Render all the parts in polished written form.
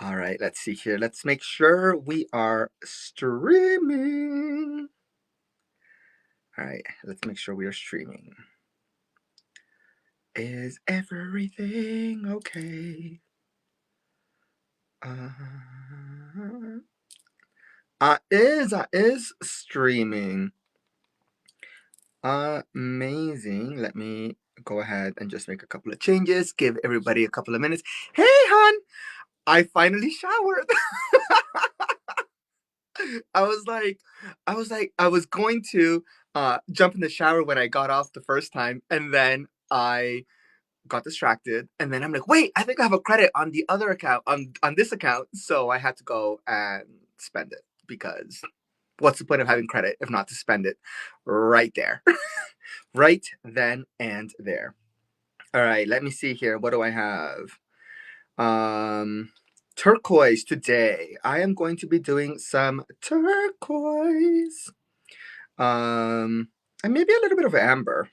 All right, let's see here. Let's make sure we are streaming. All right, let's make sure we are streaming. Is everything okay? Is streaming. Amazing. Let me go ahead and just make a couple of changes. Give everybody a couple of minutes. Hey, hon, I finally showered. I was going to jump in the shower when I got off the first time, and then I got distracted, and then I'm like, wait, I think I have a credit on the other account, on this account, so I had to go and spend it because what's the point of having credit if not to spend it right there, right then and there. All right, let me see here. What do I have? Turquoise today. I am going to be doing some turquoise. And maybe a little bit of amber.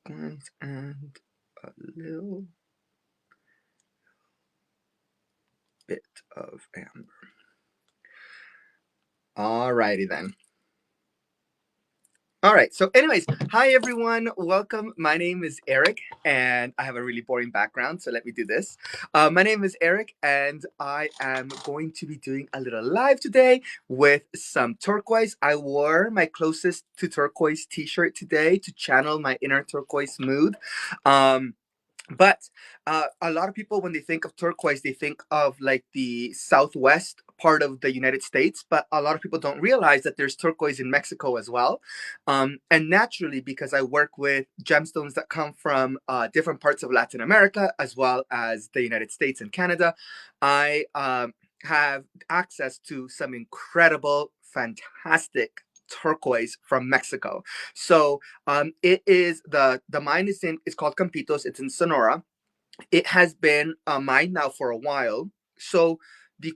Turquoise and a little bit of amber. Alrighty then. All right. So, anyways, hi everyone. Welcome. My name is Eric, and I have a really boring background, so let me do this. My name is Eric, and I am going to be doing a little live today with some turquoise. I wore my closest to turquoise T-shirt today to channel my inner turquoise mood. But a lot of people, when they think of turquoise, they think of like the southwest part of the United States. But a lot of people don't realize that there's turquoise in Mexico as well. And naturally, because I work with gemstones that come from different parts of Latin America, as well as the United States and Canada, I have access to some incredible, fantastic turquoise from Mexico. So it is the mine is in. It's called Campitos. It's in Sonora. It has been mined now for a while. So the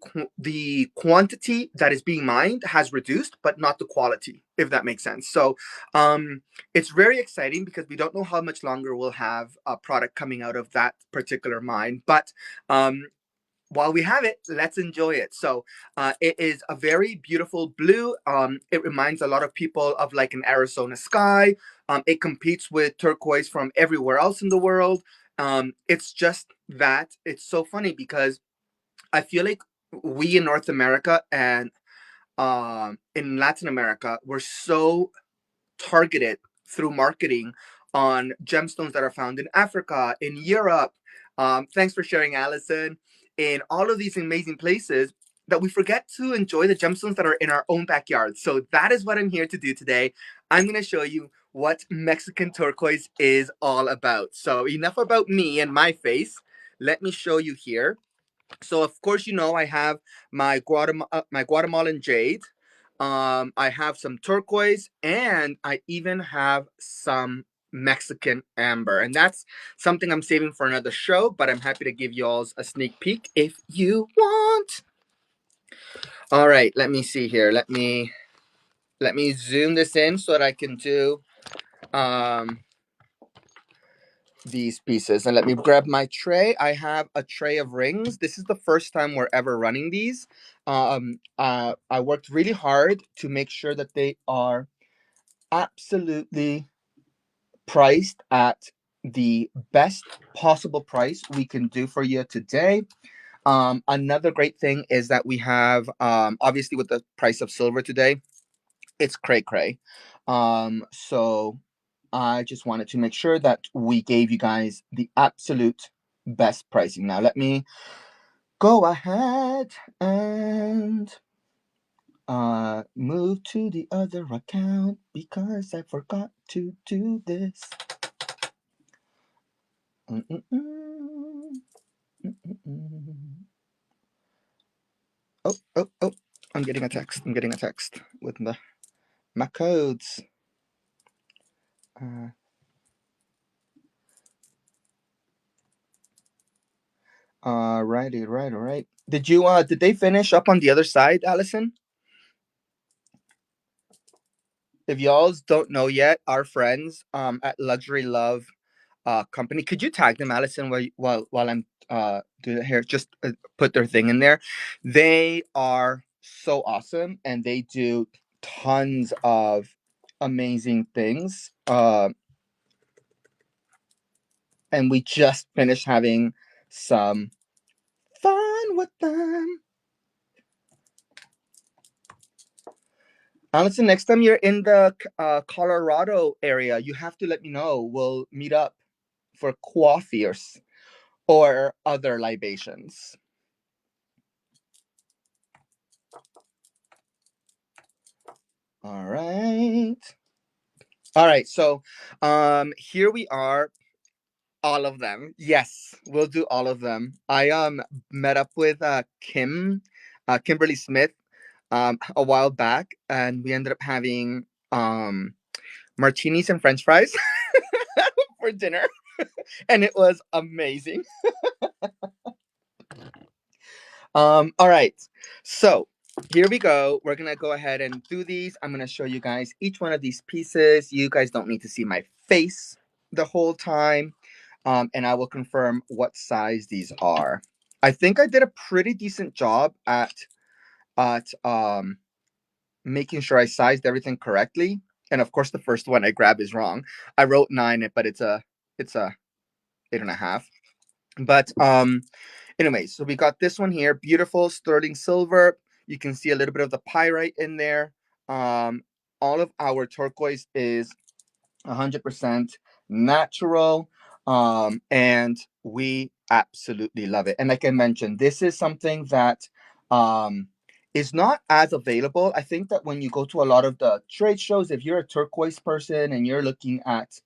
quantity that is being mined has reduced, but not the quality, if that makes sense. So it's very exciting because we don't know how much longer we'll have a product coming out of that particular mine, but while we have it, let's enjoy it. So it is a very beautiful blue. It reminds a lot of people of like an Arizona sky. It competes with turquoise from everywhere else in the world. It's just that it's so funny because I feel like we in North America and in Latin America, we're so targeted through marketing on gemstones that are found in Africa, in Europe. Thanks for sharing, Allison. In all of these amazing places, that we forget to enjoy the gemstones that are in our own backyard. So that is what I'm here to do today. I'm going to show you what Mexican turquoise is all about. So enough about me and my face. Let me show you here. So of course, you know, I have my Guatemalan jade. I have some turquoise, and I even have some Mexican amber, and that's something I'm saving for another show. But I'm happy to give you all a sneak peek if you want. All right, let me see here. Let me zoom this in so that I can do um these pieces, and let me grab my tray. I have a tray of rings. This is the first time we're ever running these. I worked really hard to make sure that they are absolutely priced at the best possible price we can do for you today. Another great thing is that we have obviously with the price of silver today, it's cray cray. So I just wanted to make sure that we gave you guys the absolute best pricing. Now let me go ahead and move to the other account because I forgot to do this. Oh, oh, oh. I'm getting a text. I'm getting a text with my codes. Righty, right, all right. Did they finish up on the other side, Allison? If y'all don't know yet, our friends at Luxury Love company, could you tag them, Allison, while do the hair, just put their thing in there. They are so awesome, and they do tons of amazing things. And we just finished having some fun with them. Allison, next time you're in the Colorado area, you have to let me know. We'll meet up for coffee or other libations. All right. All right. So, here we are. All of them. Yes, we'll do all of them. I met up with Kimberly Smith, a while back, and we ended up having martinis and French fries for dinner, and it was amazing. All right. So here we go. We're gonna go ahead and do these. I'm gonna show you guys each one of these pieces. You guys don't need to see my face the whole time. And I will confirm what size these are. I think I did a pretty decent job at making sure I sized everything correctly. And of course, the first one I grab is wrong. I wrote 9, but it's a 8.5. But anyway, so we got this one here, beautiful sterling silver. You can see a little bit of the pyrite in there. All of our turquoise is 100% natural, and we absolutely love it. And like I mentioned, this is something that um, is not as available. I think that when you go to a lot of the trade shows, if you're a turquoise person and you're looking at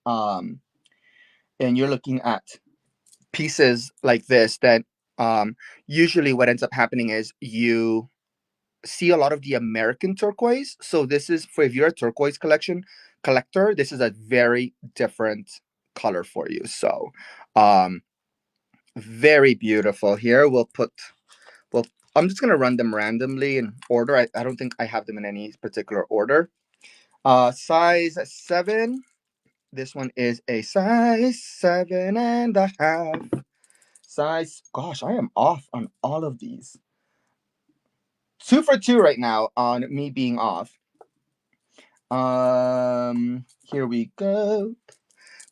pieces like this, then usually what ends up happening is you see a lot of the American turquoise. So this is for, if you're a turquoise collector, this is a very different color for you. So very beautiful. Here well, I'm just gonna run them randomly in order. I don't think I have them in any particular order. Size 7. This one is a size 7.5. Size, gosh, I am off on all of these. 2 for 2 right now on me being off. Here we go.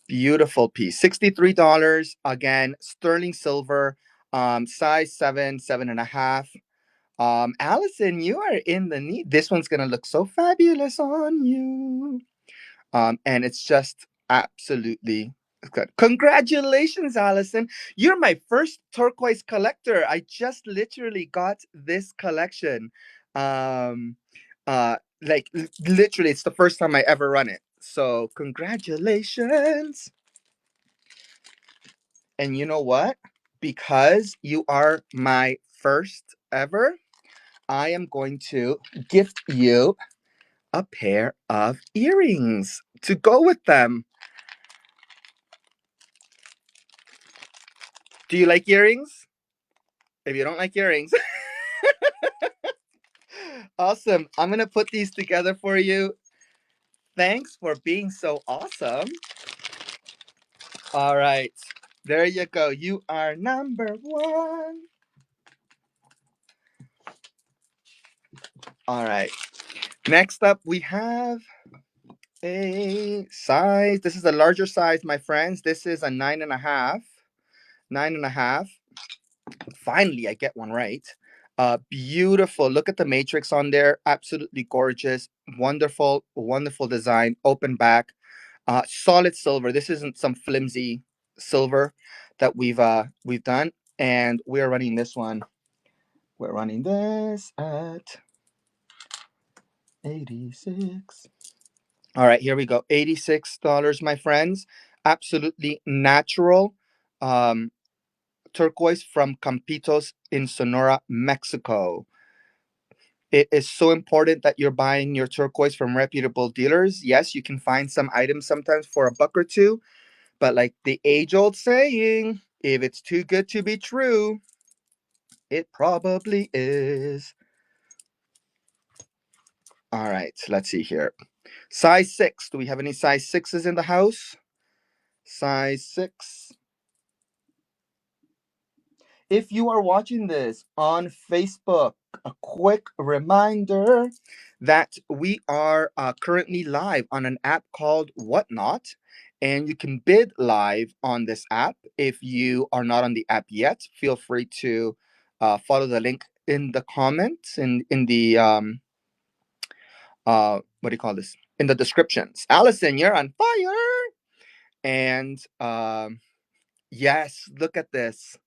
Beautiful piece. $63. Again, sterling silver. Size 7, 7.5. Allison, you are in the need. This one's gonna look so fabulous on you. And it's just absolutely good. Congratulations, Allison. You're my first turquoise collector. I just literally got this collection. Um, literally, it's the first time I ever run it. So congratulations. And you know what? Because you are my first ever, I am going to gift you a pair of earrings to go with them. Do you like earrings? If you don't like earrings, awesome. I'm going to put these together for you. Thanks for being so awesome. All right. There you go. You are number 1. All right. Next up, we have a size. This is a larger size, my friends. This is a 9.5. 9.5. Finally, I get one right. Beautiful. Look at the matrix on there. Absolutely gorgeous. Wonderful, wonderful design. Open back. Solid silver. This isn't some flimsy silver that we've done. And we're running this one. We're running this at 86. All right, here we go. $86, my friends. Absolutely natural. Turquoise from Campitos in Sonora, Mexico. It is so important that you're buying your turquoise from reputable dealers. Yes, you can find some items sometimes for $1 or $2, but like the age-old saying, if it's too good to be true, it probably is. All right, let's see here. Size 6. Do we have any size 6s in the house? Size 6. if you are watching this on Facebook, a quick reminder that we are currently live on an app called Whatnot, and you can bid live on this app. If you are not on the app yet, feel free to follow the link in the comments and in the what do you call this? In the descriptions. Allison, you're on fire. And yes, look at this.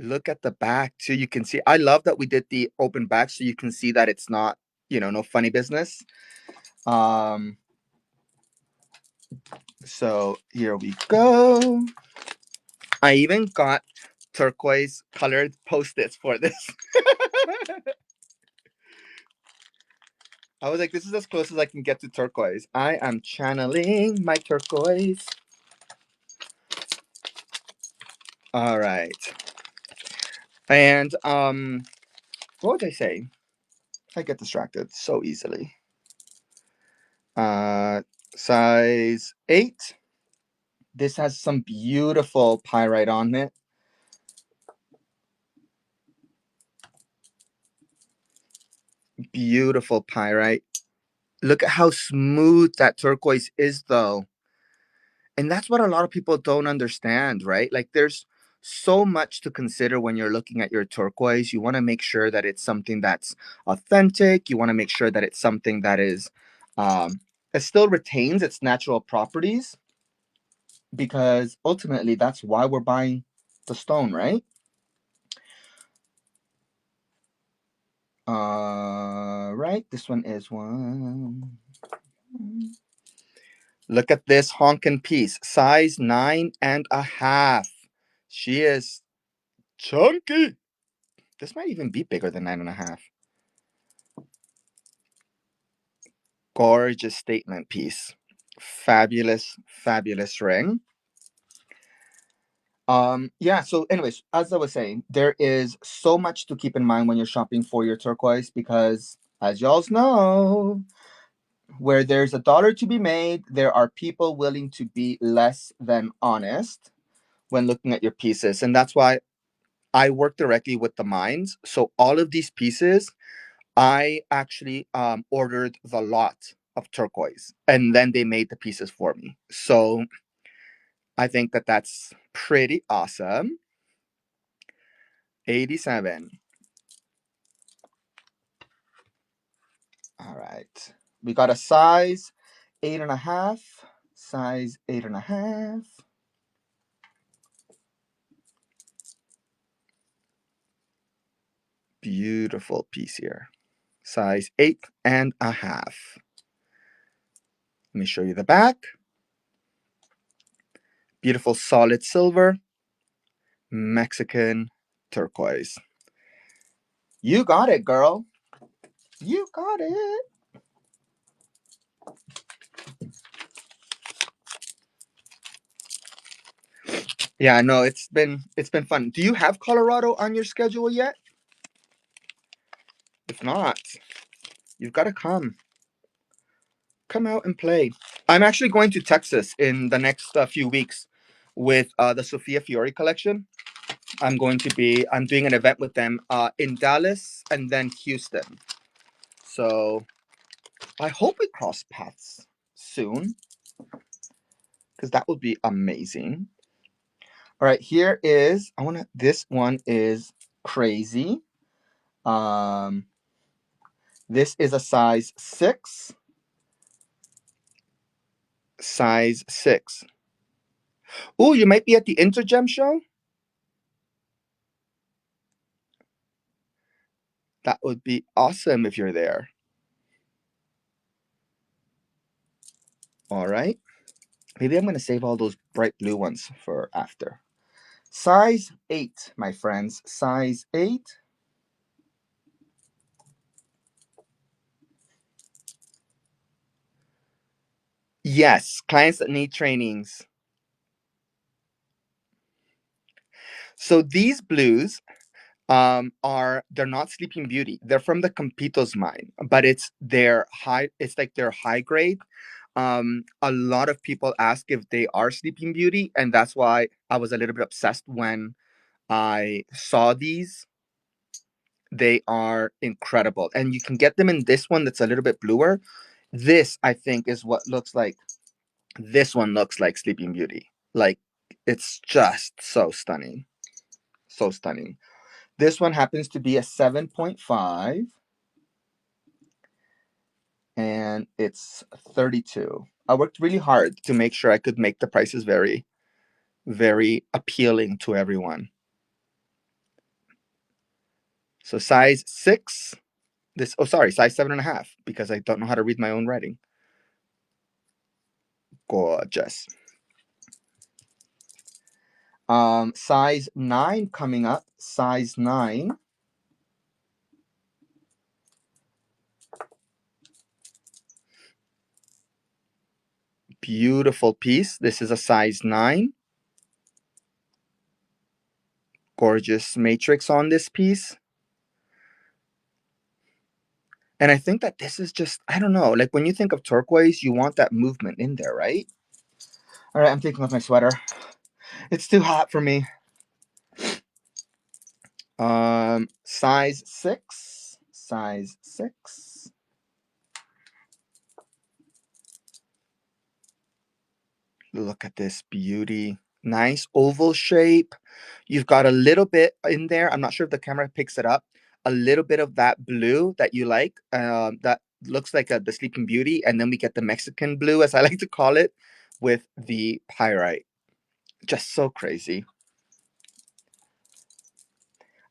Look at the back too. You can see. I love that we did the open back, so you can see that it's not, no funny business. Um. So here we go. I even got turquoise colored post-its for this. I was like, this is as close as I can get to turquoise. I am channeling my turquoise. All right. And what would I say? I get distracted so easily. Uh Size 8. This has some beautiful pyrite on it. Beautiful pyrite. Look at how smooth that turquoise is though. And that's what a lot of people don't understand, right? Like there's so much to consider when you're looking at your turquoise. You want to make sure that it's something that's authentic. You want to make sure that it's something that is it still retains its natural properties, because ultimately that's why we're buying the stone, right? Right, this one is one. Look at this honkin' piece, size 9.5. She is chunky. This might even be bigger than 9.5. Gorgeous statement piece. Fabulous, fabulous ring. Yeah, so anyways, as I was saying, there is so much to keep in mind when you're shopping for your turquoise, because as y'all know, where there's a dollar to be made, there are people willing to be less than honest when looking at your pieces. And that's why I work directly with the mines. So all of these pieces, I actually ordered the lot of turquoise, and then they made the pieces for me. So I think that that's pretty awesome. 87. All right. We got a size 8.5. Size 8.5. Beautiful piece here. Size 8.5. Let me show you the back. Beautiful solid silver. Mexican turquoise. You got it, girl. You got it. Yeah, no, it's been fun. Do you have Colorado on your schedule yet? If not, you've got to come. Come out and play. I'm actually going to Texas in the next few weeks with the Sophia Fiore collection. I'm doing an event with them in Dallas and then Houston. So I hope we cross paths soon, because that would be amazing. All right, here is this one is crazy. Um this is a size 6. Size 6. Oh, you might be at the Intergem show? That would be awesome if you're there. All right. Maybe I'm going to save all those bright blue ones for after. Size 8, my friends. Size 8. Yes, clients that need trainings. So these blues they're not Sleeping Beauty. They're from the Campito's mine, but it's like their high grade. A lot of people ask if they are Sleeping Beauty, and that's why I was a little bit obsessed when I saw these. They are incredible. And you can get them in this one that's a little bit bluer. This, I think, is what looks like. This one looks like Sleeping Beauty. Like, it's just so stunning. So stunning. This one happens to be a 7.5. And it's 32. I worked really hard to make sure I could make the prices very, very appealing to everyone. So size 6. Size 7.5, because I don't know how to read my own writing. Gorgeous. Size 9 coming up. Size 9. Beautiful piece. This is a size 9. Gorgeous matrix on this piece. And I think that this is just, I don't know, like when you think of turquoise, you want that movement in there, right? All right, I'm taking off my sweater. It's too hot for me. Size 6. Size 6. Look at this beauty. Nice oval shape. You've got a little bit in there. I'm not sure if the camera picks it up. A little bit of that blue that you like. That looks like the Sleeping Beauty. And then we get the Mexican blue, as I like to call it, with the pyrite. Just so crazy.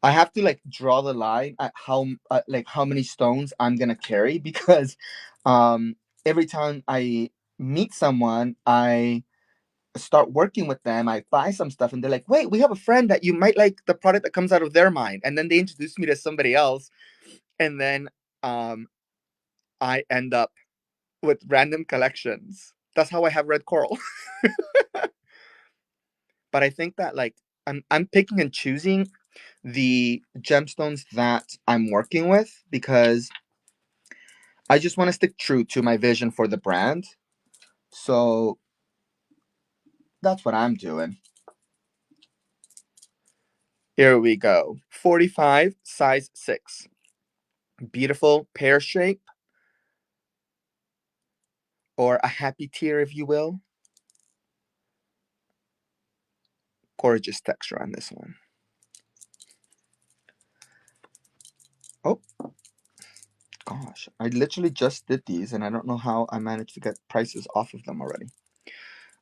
I have to like draw the line at how many stones I'm gonna carry, because every time I meet someone, I start working with them, I buy some stuff, and they're like, wait, we have a friend that you might like the product that comes out of their mind. And then they introduce me to somebody else. And then I end up with random collections. That's how I have red coral. But I think that like I'm picking and choosing the gemstones that I'm working with, because I just want to stick true to my vision for the brand. So that's what I'm doing. Here we go. 45, size 6. Beautiful pear shape, or a happy tear, if you will. Gorgeous texture on this one. Oh, gosh. I literally just did these, and I don't know how I managed to get prices off of them already.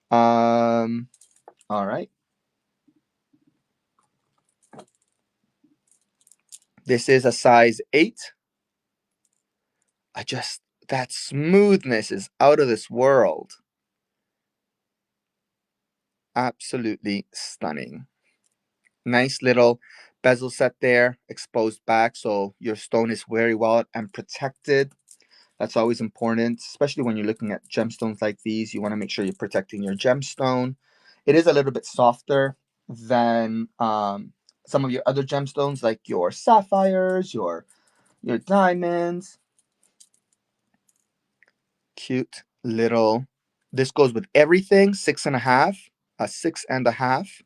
All right. This is a size 8. That smoothness is out of this world. Absolutely stunning. Nice little bezel set there, exposed back, so your stone is very well and protected. That's always important, especially when you're looking at gemstones like these. You want to make sure you're protecting your gemstone. It is a little bit softer than some of your other gemstones, like your sapphires, your diamonds. Cute little. This goes with everything. 6.5. A 6.5.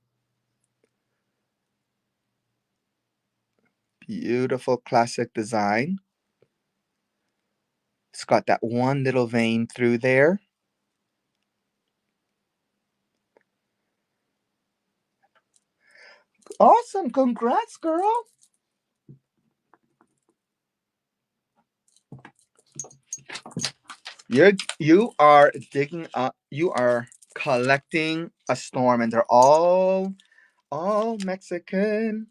Beautiful classic design. It's got that one little vein through there. Awesome. Congrats, girl. You are digging up. You are collecting a storm, and they're all Mexican.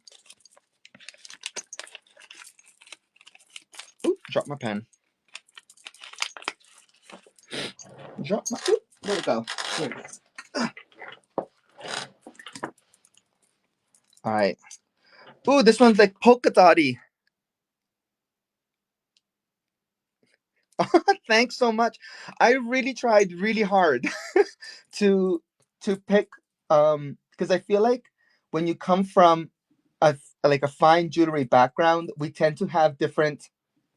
Ooh, drop my pen. Drop my. Ooh, there we go. There it is. All right. Ooh, this one's like polka dotty. Thanks so much. I really tried really hard to pick because I feel like when you come from a fine jewelry background, we tend to have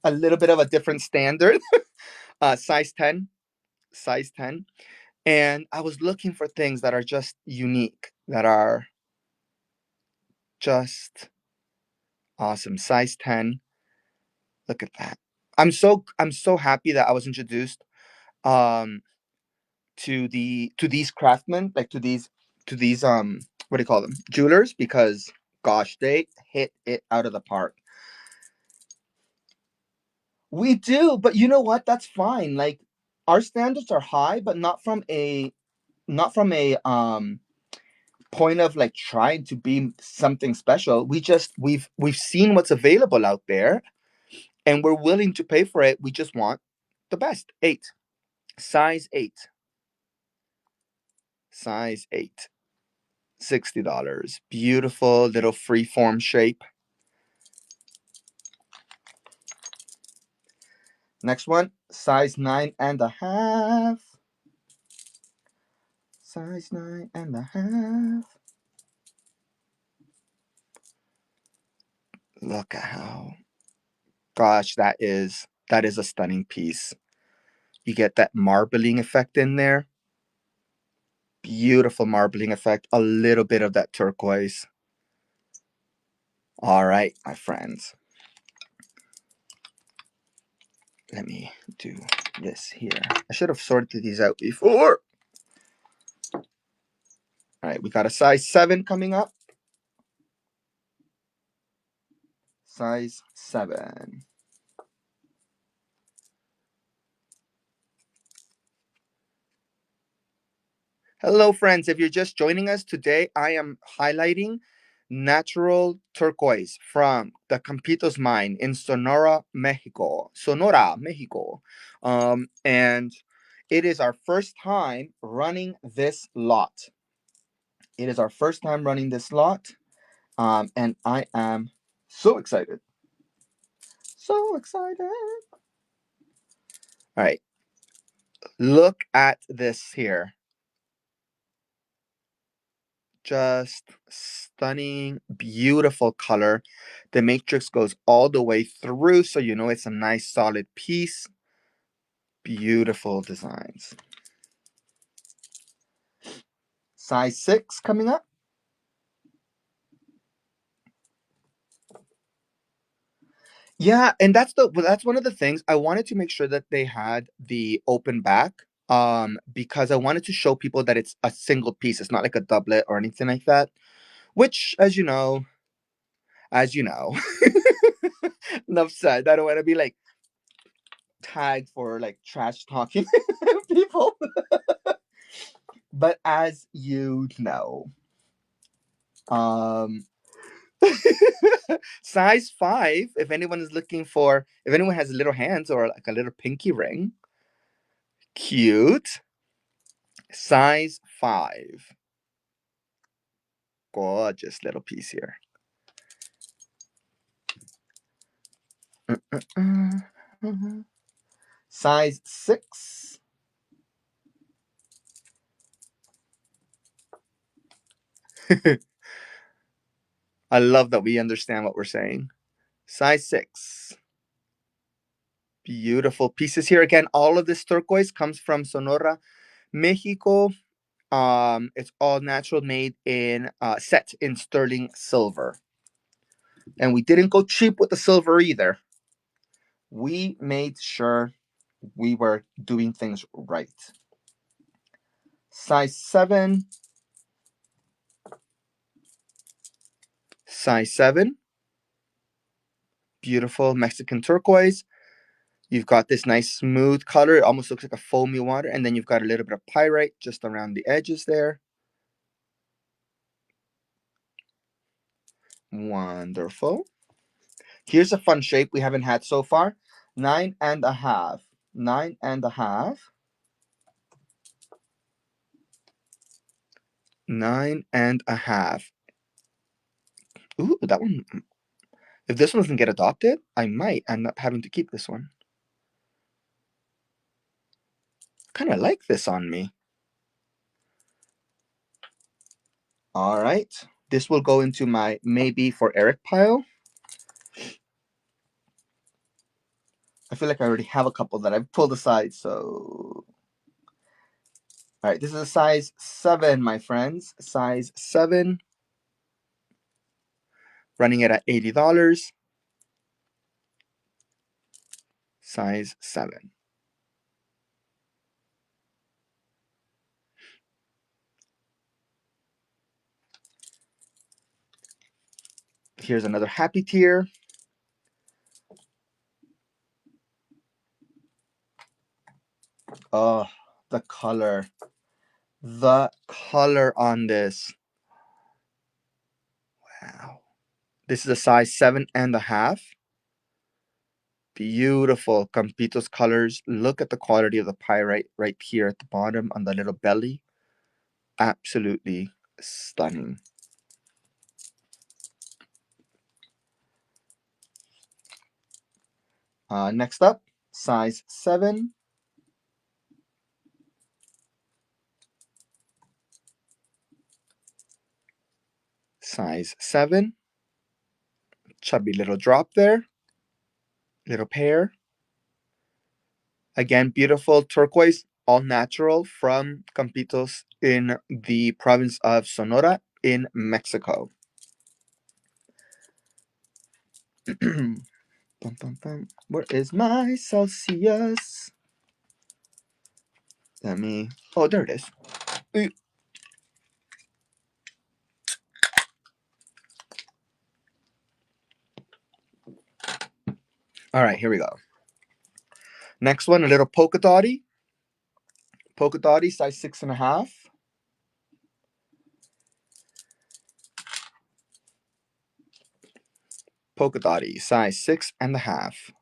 a little bit of a different standard. Size 10, size 10. And I was looking for things that are just unique, that are just awesome. Size 10. Look at that. I'm so happy that I was introduced um to these craftsmen, like to these what do you call them? Jewelers, because gosh, they hit it out of the park. We do, but you know what? That's fine. Like our standards are high, but not from a point of like trying to be something special. We've seen what's available out there and we're willing to pay for it. We just want the best. 8. Size 8. Size 8. $60. Beautiful little freeform shape. Next one, size 9.5. Size 9.5. Look at how, gosh, that is a stunning piece. You get that marbling effect in there. Beautiful marbling effect. A little bit of that turquoise. All right, my friends. Let me do this here. I should have sorted these out before. All right, we got a size 7 coming up. Size 7. Hello, friends. If you're just joining us today, I am highlighting natural turquoise from the Campito's mine in Sonora, Mexico. Sonora, Mexico. And it is our first time running this lot. It is our first time running this lot. And I am so excited. So excited. All right. Look at this here. Just stunning, beautiful color. The matrix goes all the way through, so you know it's a nice solid piece. Beautiful designs. Size 6 coming up. Yeah, and that's one of the things I wanted to make sure that they had the open back, because I wanted to show people that it's a single piece. It's not like a doublet or anything like that. Which, as you know, enough said. I don't want to be like tagged for like trash talking people. But as you know, um, size 5. If anyone has little hands or like a little pinky ring, cute. Size 5. Gorgeous little piece here. Size 6. I love that we understand what we're saying. Size 6. Beautiful pieces here. Again, all of this turquoise comes from Sonora, Mexico. It's all natural, made in set in sterling silver. And we didn't go cheap with the silver either. We made sure we were doing things right. Size 7. Size 7. Beautiful Mexican turquoise. You've got this nice smooth color. It almost looks like a foamy water. And then you've got a little bit of pyrite just around the edges there. Wonderful. Here's a fun shape we haven't had so far. 9.5. 9.5. 9.5. Ooh, that one. If this one doesn't get adopted, I might end up having to keep this one. Kind of like this on me. All right. This will go into my maybe for Eric pile. I feel like I already have a couple that I've pulled aside, so. All right, this is a size 7, my friends. Size 7. running it at $80. Size 7. Here's another happy tier. Oh, the color. The color on this. Wow. This is a size 7.5. Beautiful Campito's colors. Look at the quality of the pyrite right here at the bottom on the little belly. Absolutely stunning. Next up, size 7. Size 7. Chubby little drop there. Little pair. Again, beautiful turquoise, all natural from Campitos in the province of Sonora in Mexico. Bum, bum, bum. Where is my Celsius? Let me. Oh, there it is. All right, here we go. Next one, a little polka dotty. Polka dotty, size 6.5. Polka dotty, size 6.5.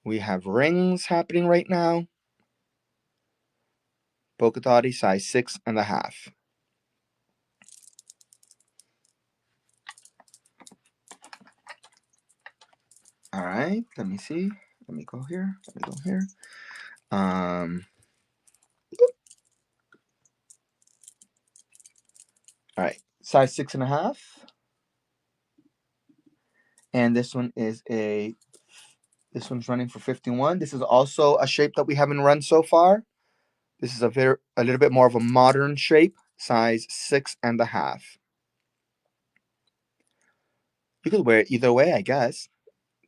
We have rings happening right now. Polka dotty, size 6.5. All right, let me see. Let me go here. Let me go here. All right, size 6.5. And this one is this one's running for 51. This is also a shape that we haven't run so far. This is a little bit more of a modern shape, size 6.5. You could wear it either way, I guess.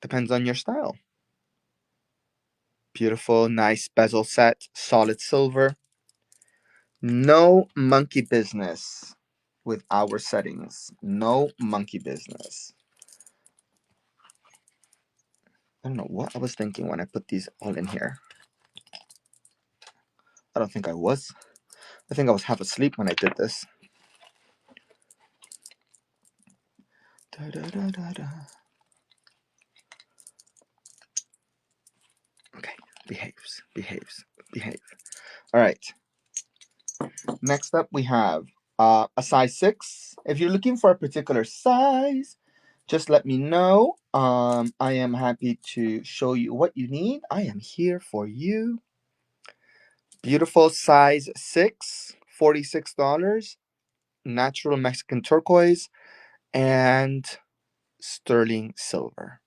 Depends on your style. Beautiful, nice bezel set, solid silver. No monkey business with our settings. No monkey business. I don't know what I was thinking when I put these all in here. I don't think I was. I think I was half asleep when I did this. Da, da, da, da, da. Okay, behaves. All right. Next up, we have a size 6. If you're looking for a particular size, just let me know. I am happy to show you what you need. I am here for you. Beautiful size 6, $46. Natural Mexican turquoise and sterling silver.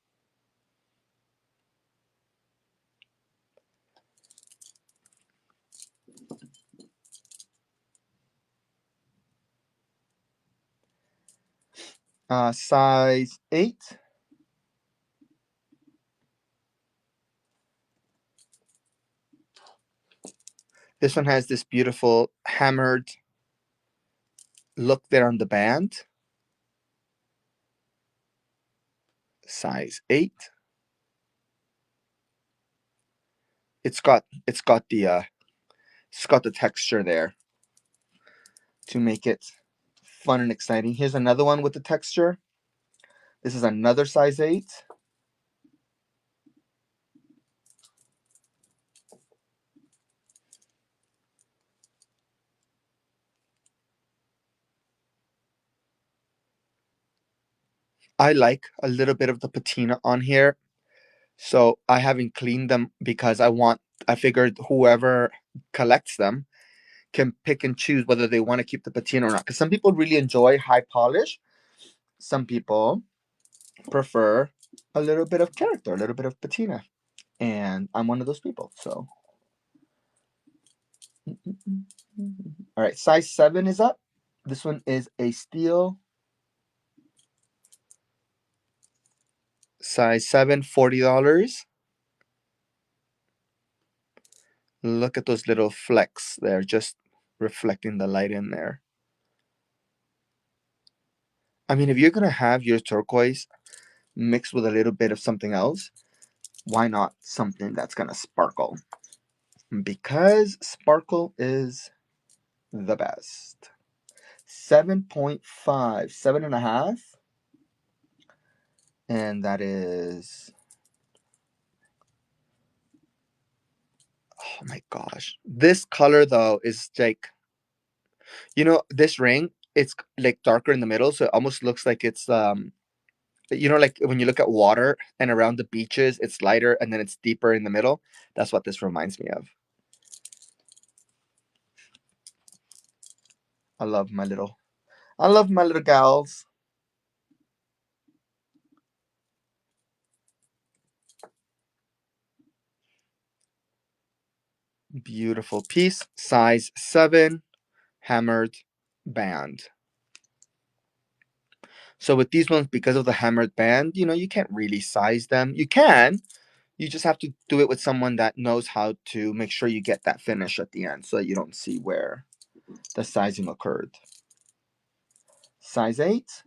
Size 8. This one has this beautiful hammered look there on the band. Size 8. It's got the texture there to make it fun and exciting. Here's another one with the texture. This is another size 8. I like a little bit of the patina on here. So I haven't cleaned them because I figured whoever collects them can pick and choose whether they want to keep the patina or not. Because some people really enjoy high polish. Some people prefer a little bit of character, a little bit of patina. And I'm one of those people. So, all right, size 7 is up. This one is a steel, size 7, $40. Look at those little flecks. They're just reflecting the light in there. I mean, if you're going to have your turquoise mixed with a little bit of something else, why not something that's going to sparkle? Because sparkle is the best. 7.5, 7.5. And that is, oh my gosh. This color though is like, this ring, it's like darker in the middle. So it almost looks like it's, like when you look at water and around the beaches, it's lighter and then it's deeper in the middle. That's what this reminds me of. I love my little gals. Beautiful piece, size 7, hammered band. So with these ones, because of the hammered band, you can't really size them. You can. You just have to do it with someone that knows how to make sure you get that finish at the end so that you don't see where the sizing occurred. Size 8.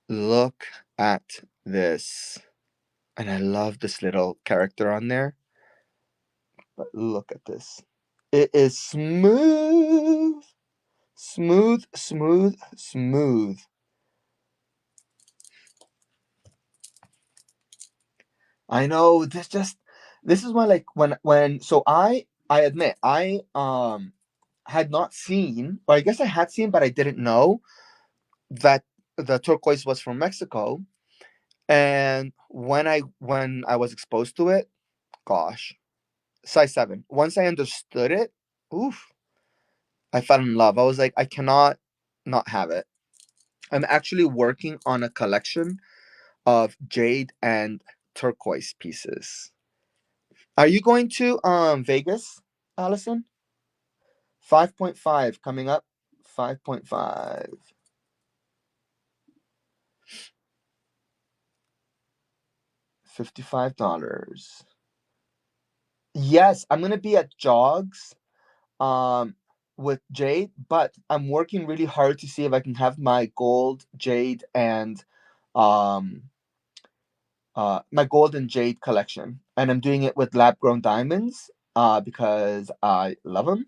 Look at this. And I love this little character on there. But look at this. It is smooth. Smooth, smooth, smooth. I know this is why, like, when so I admit I had not seen, or I guess I had seen, but I didn't know that the turquoise was from Mexico. And when I was exposed to it, gosh, size 7. Once I understood it, oof, I fell in love. I was like, I cannot not have it. I'm actually working on a collection of jade and turquoise pieces. Are you going to Vegas, Allison? 5.5 coming up. 5.5. $55. Yes, I'm gonna be at Jogs um with Jade, but I'm working really hard to see if I can have my gold, jade, and um my gold and jade collection. And I'm doing it with lab grown diamonds because I love them.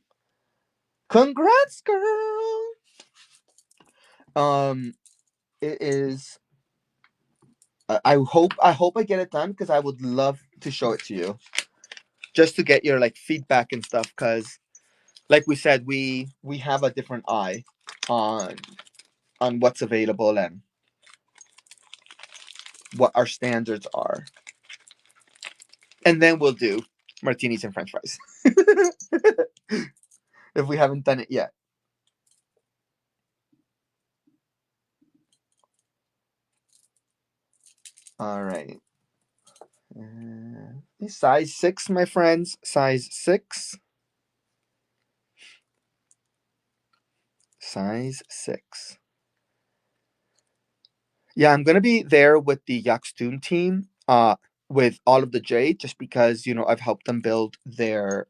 Congrats, girl. Um it is I hope I get it done because I would love to show it to you. Just to get your like feedback and stuff, because like we said, we have a different eye on what's available and what our standards are. And then we'll do martinis and french fries. If we haven't done it yet. All right. Size 6, my friends. Size 6. Size 6. Yeah, I'm gonna be there with the Yakstoon team, with all of the jade, just because I've helped them build their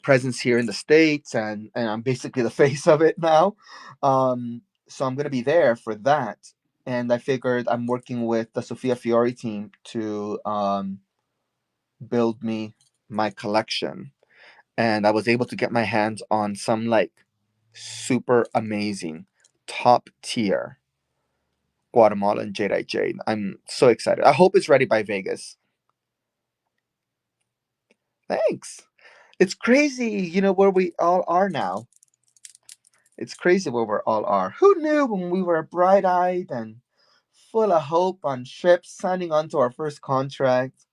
presence here in the States, and I'm basically the face of it now. So I'm gonna be there for that, and I figured I'm working with the Sofia Fiore team to build me my collection, and I was able to get my hands on some like super amazing, top tier Guatemalan jadeite jade. I'm so excited. I hope it's ready by Vegas. Thanks. It's crazy, where we all are now. It's crazy where we all are. Who knew when we were bright eyed and full of hope on ships signing on to our first contract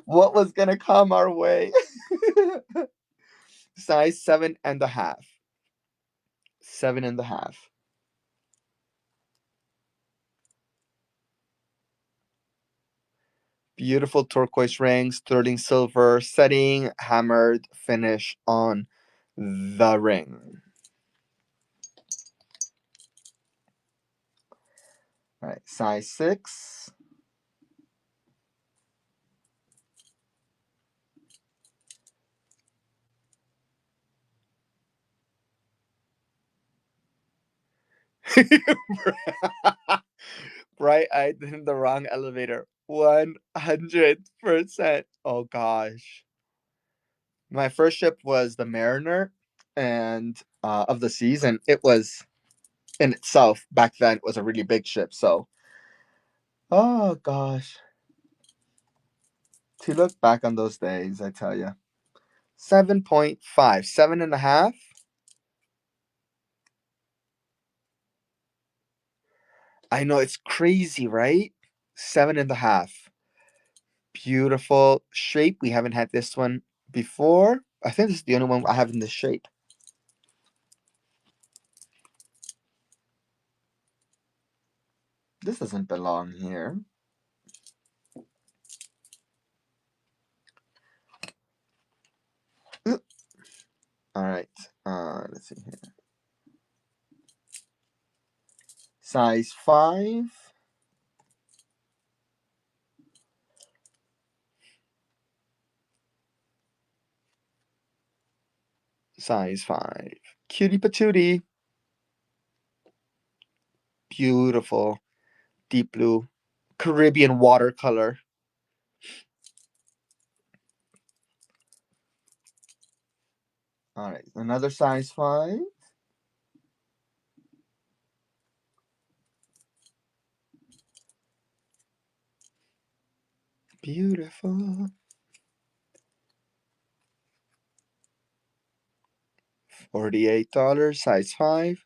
what was gonna come our way? Size 7.5. 7.5. Beautiful turquoise rings, sterling silver setting, hammered finish on the ring. All right, size 6. Bright eyed in the wrong elevator. 100%. Oh gosh. My first ship was the Mariner, and of the season, it was in itself back then it was a really big ship. So, oh gosh, to look back on those days, I tell you, 7.5, 7.5. I know it's crazy, right? 7.5. Beautiful shape. We haven't had this one before. I think this is the only one I have in this shape. This doesn't belong here. All right. Let's see here. Size 5. Size 5. Cutie patootie. Beautiful. Deep blue. Caribbean watercolor. All right. Another size 5. Beautiful. $48. Size 5.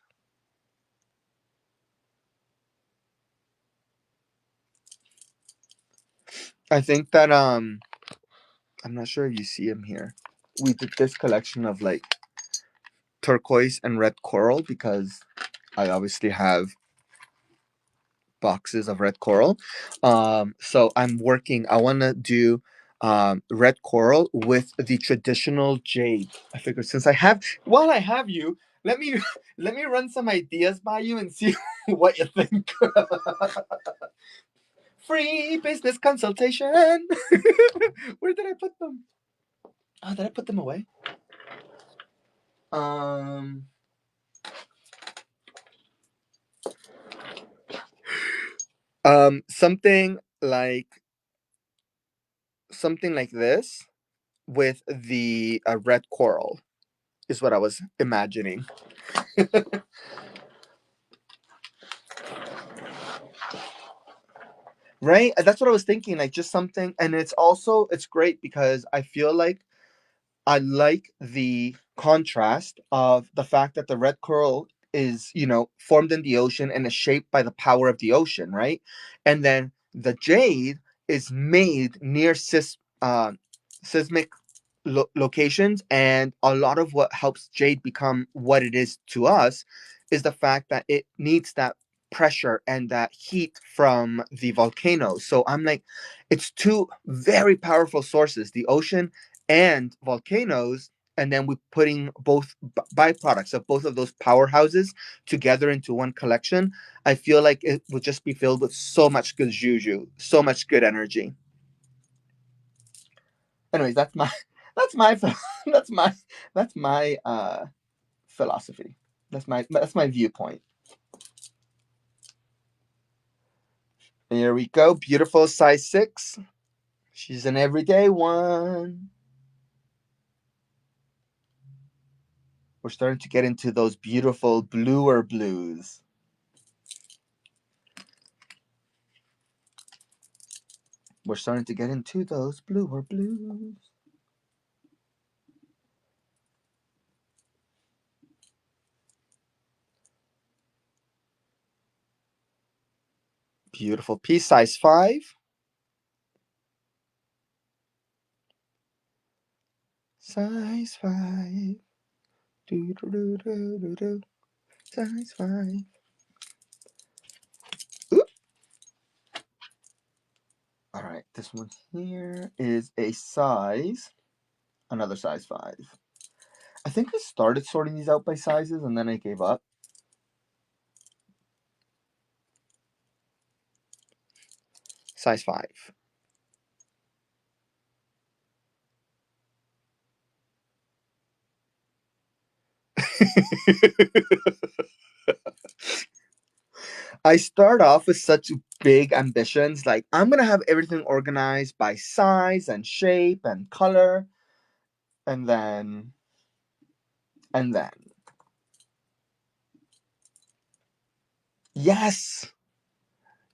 I think that I'm not sure if you see him here. We did this collection of like turquoise and red coral because I obviously have boxes of red coral. So I'm working. I want to do red coral with the traditional jade. I figured since while I have you, let me let me run some ideas by you and see what you think. Free business consultation. Where did I put them? Oh, did I put them away? Um, um, something like something like this with the red coral is what I was imagining. Right? That's what I was thinking. Like just something, and it's great because I feel like I like the contrast of the fact that the red coral is, formed in the ocean and is shaped by the power of the ocean, right? And then the jade is made near seismic locations, and a lot of what helps jade become what it is to us is the fact that it needs that pressure and that heat from the volcano. So I'm like, it's two very powerful sources, the ocean and volcanoes, and then we're putting both byproducts of both of those powerhouses together into one collection. I feel like it would just be filled with so much good juju, so much good energy. Anyways, that's my that's my that's my philosophy. That's my viewpoint. Here we go. Beautiful size 6. She's an everyday one. We're starting to get into those beautiful bluer blues. We're starting to get into those bluer blues. Beautiful piece, size 5. Size 5. Do, do, do, do, do, do. Size 5. Oop. All right, this this one here is a size, another size 5. I think I started sorting these out by sizes and then I gave up. Size 5. I start off with such big ambitions. Like, I'm going to have everything organized by size and shape and color. And then, and then. Yes.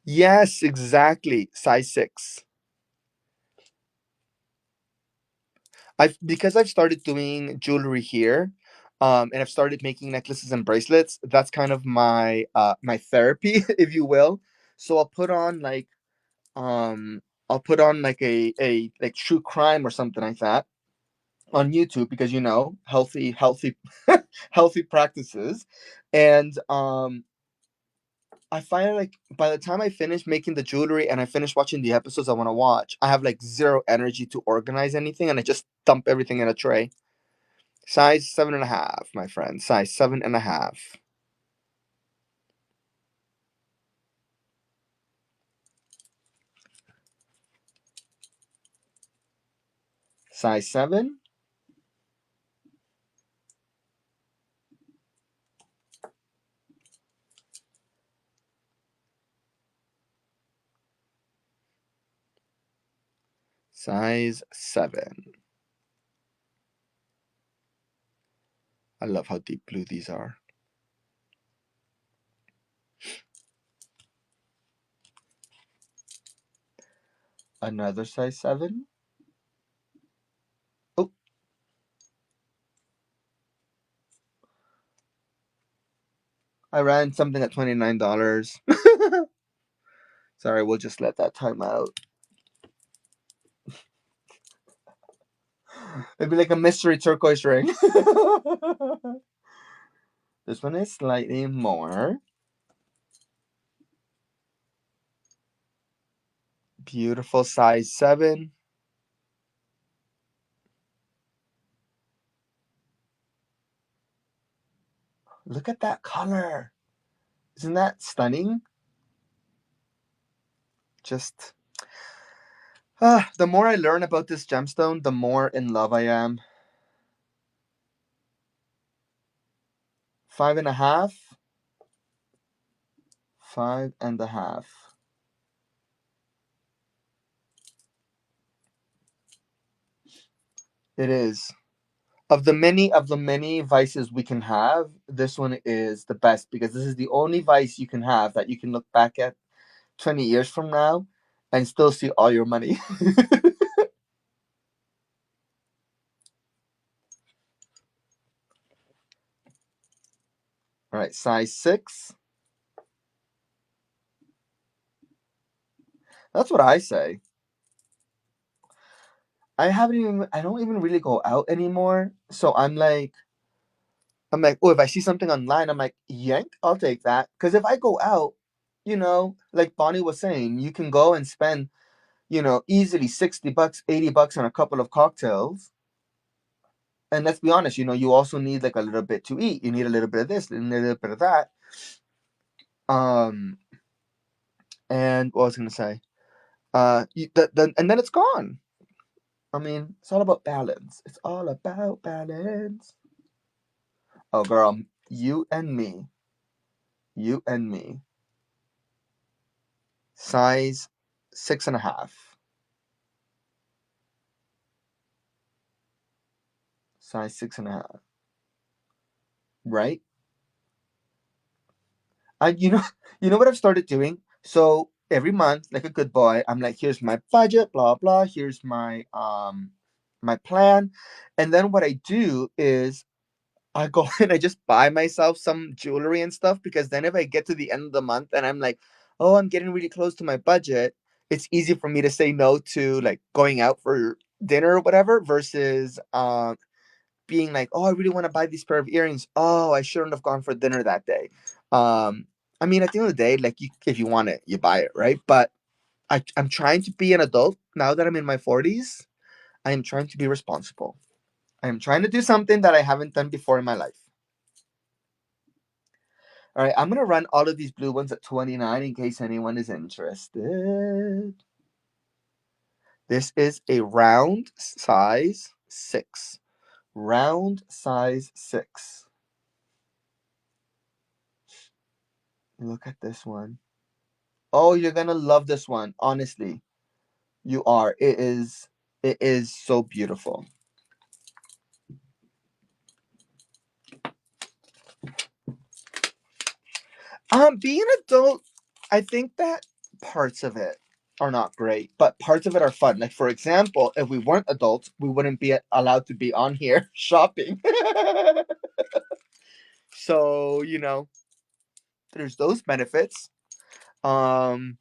Yes, exactly. Size 6. Because I've started doing jewelry here, and I've started making necklaces and bracelets. That's kind of my therapy, if you will. So um I'll put on like a like true crime or something like that on YouTube because healthy healthy practices, and I find like by the time I finish making the jewelry and I finish watching the episodes I want to watch, I have like zero energy to organize anything, and I just dump everything in a tray. Size 7.5, my friend. Size 7.5. Size 7. Size 7. I love how deep blue these are. Another size 7. Oh, I ran something at $29. Sorry, we'll just let that time out. It'd be like a mystery turquoise ring. This one is slightly more. Beautiful size 7. Look at that color. Isn't that stunning? Just the more I learn about this gemstone, the more in love I am. 5.5. 5.5. It is. Of the many vices we can have, this one is the best because this is the only vice you can have that you can look back at 20 years from now and still see all your money. All right, size 6. That's what I say. I don't even really go out anymore. So I'm like, oh, if I see something online, I'm like, yank, I'll take that. Because if I go out, like Bonnie was saying, you can go and spend, easily $60, $80 on a couple of cocktails. And let's be honest, you also need like a little bit to eat. You need a little bit of this and a little bit of that. Um, and what was I gonna say? And then it's gone. I mean, it's all about balance. It's all about balance. Oh, girl, you and me, you and me. Size 6.5. Size 6.5. Right? I you know what I've started doing? So every month, like a good boy, I'm like, here's my budget, blah blah. Here's my plan, and then what I do is I go and I just buy myself some jewelry and stuff because then if I get to the end of the month and I'm like, oh, I'm getting really close to my budget, it's easy for me to say no to like going out for dinner or whatever versus being like, oh, I really want to buy this pair of earrings. Oh, I shouldn't have gone for dinner that day. Um, I mean, at the end of the day, like, if you want it, you buy it, right? But I'm trying to be an adult now that I'm in my 40s, I am trying to be responsible. I am trying to do something that I haven't done before in my life. All right, I'm going to run all of these blue ones at 29 in case anyone is interested. This is a round size 6. Round size 6. Look at this one. Oh, you're going to love this one. Honestly, you are. It is so beautiful. Being an adult, I think that parts of it are not great, but parts of it are fun. Like for example, if we weren't adults, we wouldn't be allowed to be on here shopping. So, there's those benefits. Um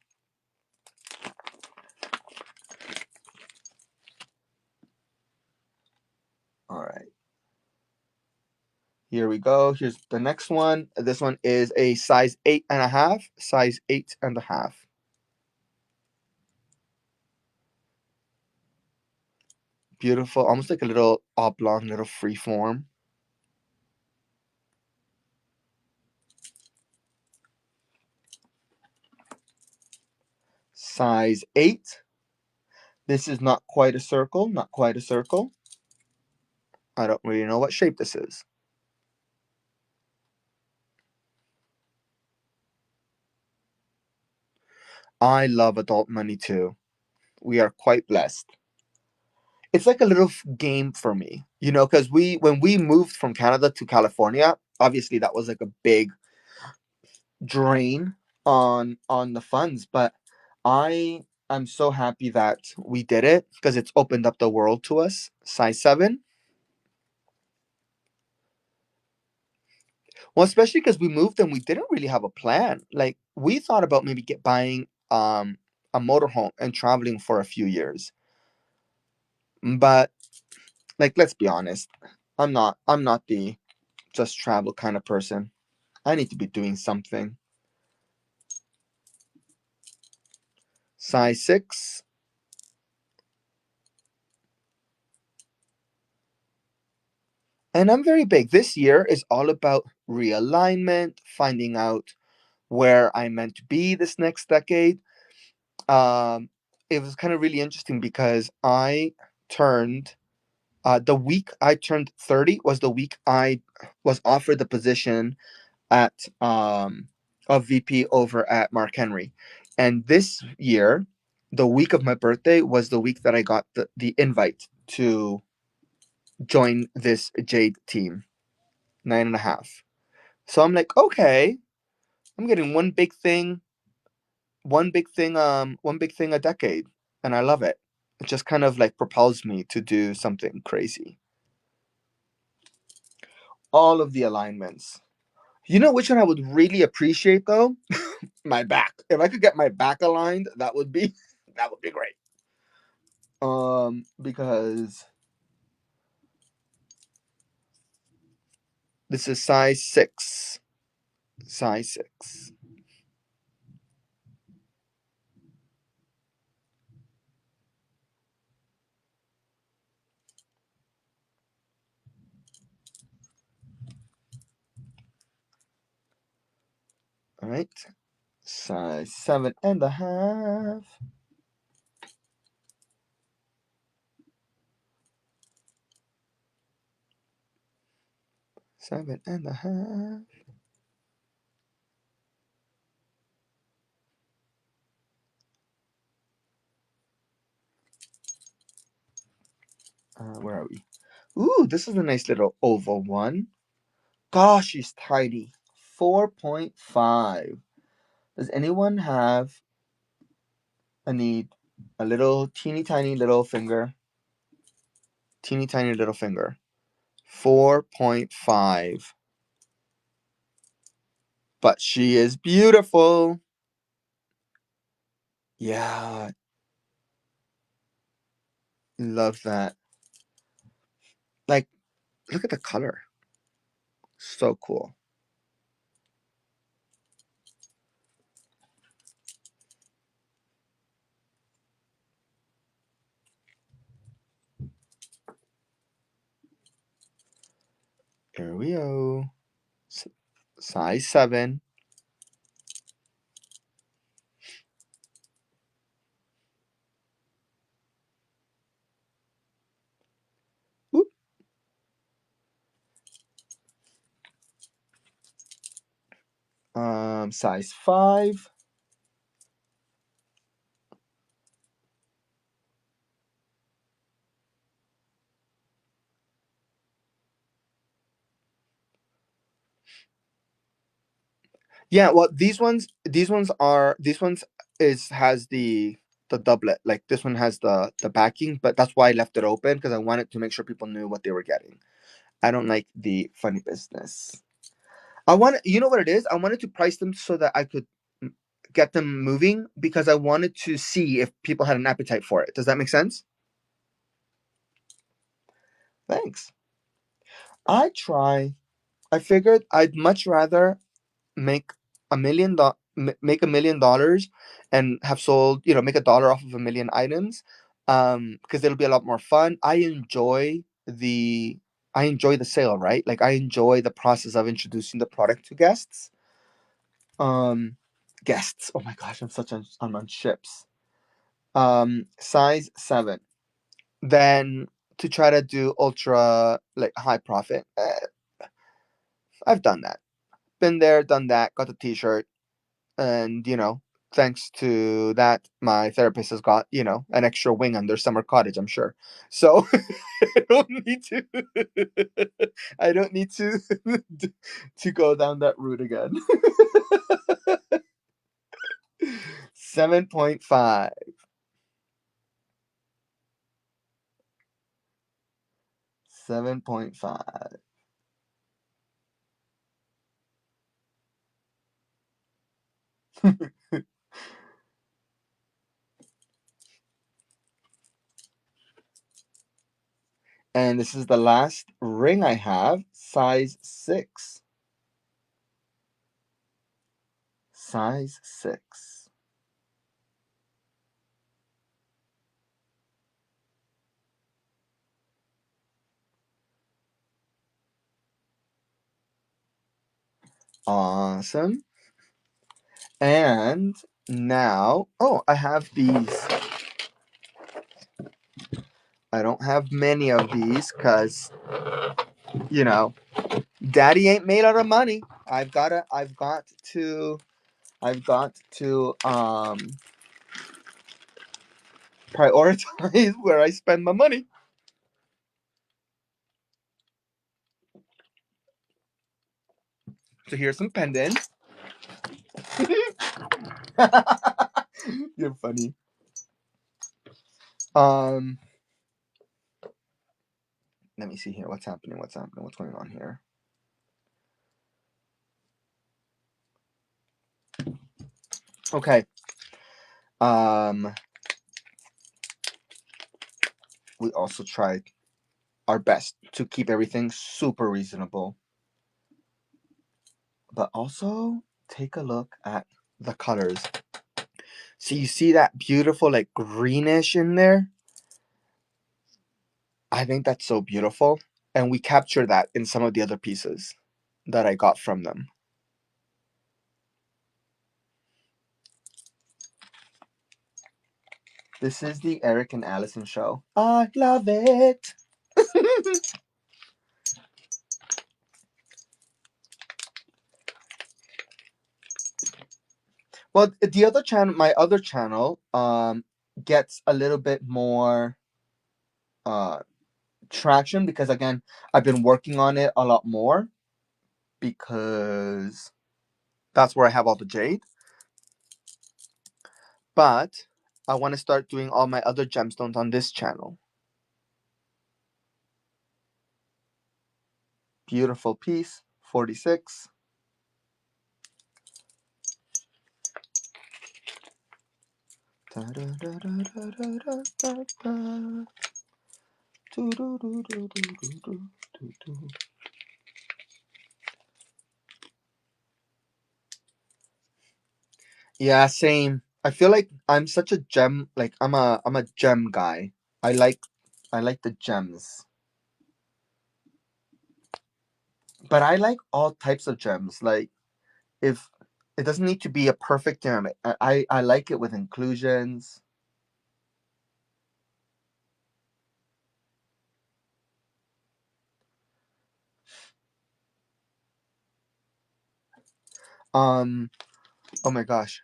all right. Here we go. Here's the next one. This one is a size 8.5. Size 8.5. Beautiful, almost like a little oblong, little free form. Size 8. This is not quite a circle, not quite a circle. I don't really know what shape this is. I love adult money too. We are quite blessed. It's like a little game for me, because when we moved from Canada to California, obviously that was like a big drain on the funds, but I'm so happy that we did it because it's opened up the world to us. Size 7. Well, especially because we moved and we didn't really have a plan. Like we thought about maybe buying a motorhome and traveling for a few years. But like let's be honest, I'm not the just travel kind of person. I need to be doing something. Size 6. And I'm very big. This year is all about realignment, finding out where I'm meant to be this next decade. It was kind of really interesting because I turned the week I turned 30 was the week I was offered the position at of VP over at Mark Henry. And this year, the week of my birthday was the week that I got the invite to join this Jade team, 9.5. So I'm like, okay, I'm getting one big thing a decade, and I love it. It just kind of like propels me to do something crazy. All of the alignments. You know which one I would really appreciate though? My back. If I could get my back aligned, that would be that would be great. Because this is size 6. Size 6. All right. Size 7.5. 7.5. Where are we? Ooh, this is a nice little oval one. Gosh, she's tiny. 4.5. Does anyone have a need? A little teeny tiny little finger. Teeny tiny little finger. 4.5. But she is beautiful. Yeah, love that. Like, look at the color. So cool. Here we go. Size 7. Whoop. Size 5. Yeah, well, these ones has the doublet. Like this one has the backing, but that's why I left it open because I wanted to make sure people knew what they were getting. I don't like the funny business. You know what it is? I wanted to price them so that I could get them moving because I wanted to see if people had an appetite for it. Does that make sense? Thanks. I try. I figured I'd much rather make make $1 million and have sold, make $1 off of 1 million items, because it'll be a lot more fun. I enjoy the sale, right? Like I enjoy the process of introducing the product to guests. um Guests, oh my gosh, I'm on ships. Size 7. Then to try to do ultra like high profit, I've done that, been there, done that, got the t-shirt. And thanks to that, my therapist has got an extra wing on their summer cottage, I'm sure. So I don't need to I don't need to to go down that route again. 7.5. 7.5. And this is the last ring I have, size 6. Size 6. Awesome. And now, oh, I have these. I don't have many of these because, you know, daddy ain't made out of money. I've got to prioritize where I spend my money. So here's some pendants. You're funny. Um Let me see here. What's happening? What's going on here? Okay. Um we also tried our best to keep everything super reasonable. But also take a look at the colors. So you see that beautiful like greenish in there? I think that's so beautiful. And we capture that in some of the other pieces that I got from them. This is the Eric and Allison show. I love it. Well, the other channel, my other channel, gets a little bit more uh traction because again, I've been working on it a lot more because that's where I have all the jade. But I want to start doing all my other gemstones on this channel. Beautiful piece, 46. Yeah, same. I feel like I'm such a gem, like I'm a gem guy. I like I like the gems. But I like all types of gems. Like, if it doesn't need to be a perfect gem, I like it with inclusions. Um, oh my gosh.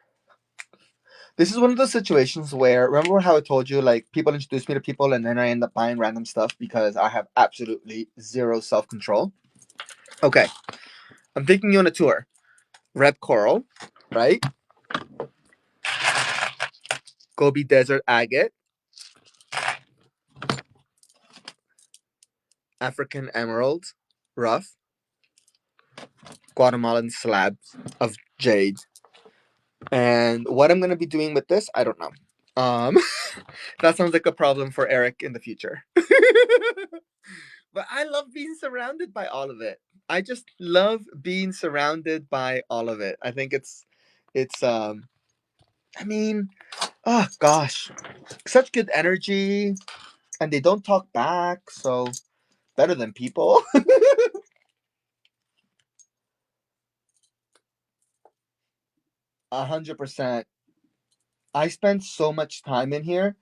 This is one of those situations where, remember how I told you, like, people introduce me to people and then I end up buying random stuff because I have absolutely zero self control? Okay, I'm taking you on a tour. Red coral, right? Gobi Desert agate, African emerald, rough, Guatemalan slabs of jade. And what I'm going to be doing with this, I don't know. Um, that sounds like a problem for Eric in the future. But I love being surrounded by all of it. I just love being surrounded by all of it. I think it's I mean, oh gosh, such good energy, and they don't talk back, so better than people. 100%. I spend so much time in here,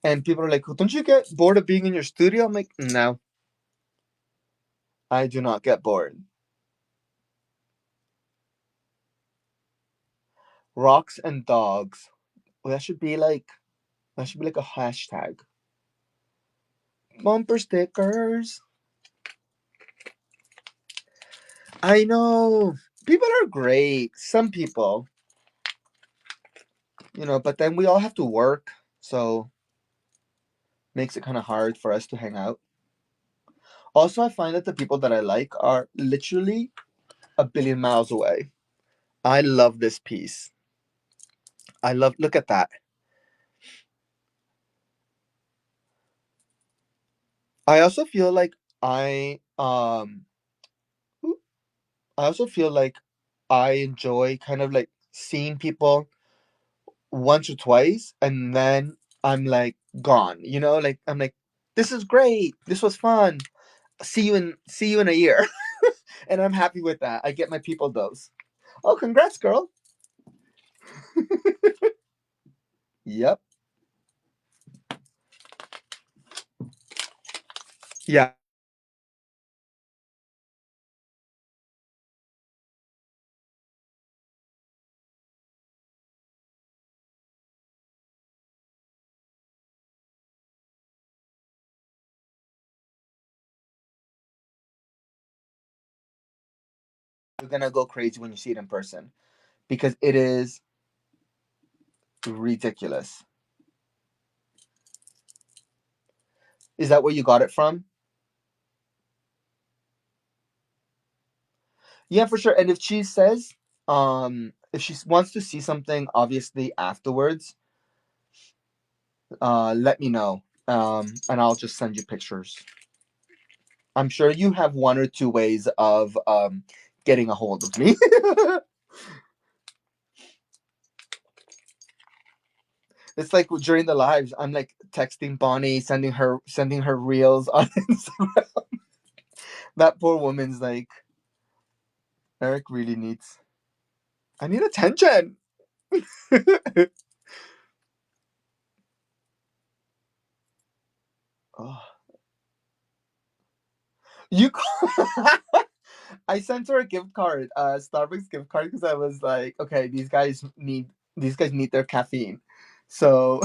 and people are like, "Don't you get bored of being in your studio?" I'm like, "No, I do not get bored." Rocks and dogs. Well, that should be like a hashtag. Bumper stickers. I know. People are great. Some people, but then we all have to work, so makes it kind of hard for us to hang out. Also, I find that the people that I like are literally a billion miles away. I love this piece. Look at that. I also feel like I um I also feel like I enjoy kind of like seeing people once or twice and then I'm like gone. Like I'm like, this is great. This was fun. See you in a year. And I'm happy with that. I get my people dose. Oh, congrats, girl. Yep. Yeah. You're gonna go crazy when you see it in person because it is ridiculous. Is that where you got it from? Yeah, for sure. And if she wants to see something obviously afterwards, let me know. And I'll just send you pictures. I'm sure you have one or two ways of getting a hold of me. It's like during the lives, I'm like texting Bonnie, sending her reels on Instagram. That poor woman's like, Eric really needs. I need attention. Oh, you. I sent her a gift card, a Starbucks gift card, because I was like, okay, these guys need their caffeine, so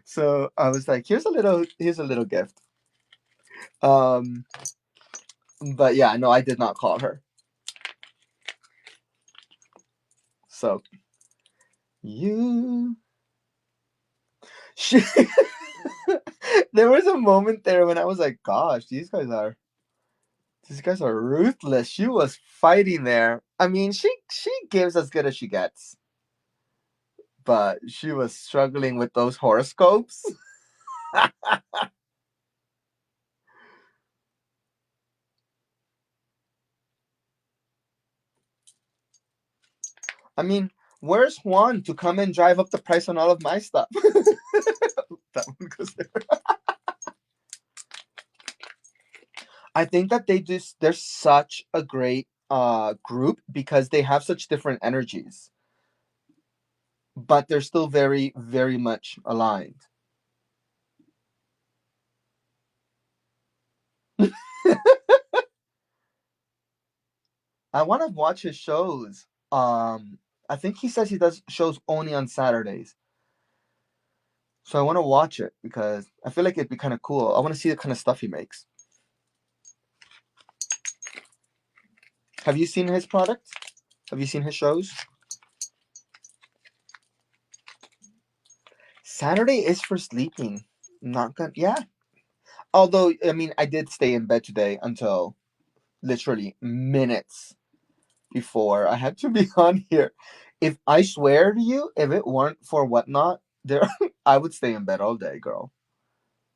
so I was like, here's a little gift. Um, but yeah, no, I did not call her. So you, she, there was a moment there when I was like, gosh, these guys are ruthless. She was fighting there. I mean, she gives as good as she gets, but she was struggling with those horoscopes. I mean, where's Juan to come and drive up the price on all of my stuff? That one goes there. I think that they're such a great group because they have such different energies, but they're still very, very much aligned. I want to watch his shows. I think he says he does shows only on Saturdays. So I want to watch it because I feel like it'd be kind of cool. I want to see the kind of stuff he makes. Have you seen his products? Have you seen his shows? Saturday is for sleeping. Not gonna, yeah. Although, I mean, I did stay in bed today until literally minutes before I had to be on here. If I swear to you, if it weren't for whatnot, there I would stay in bed all day, girl.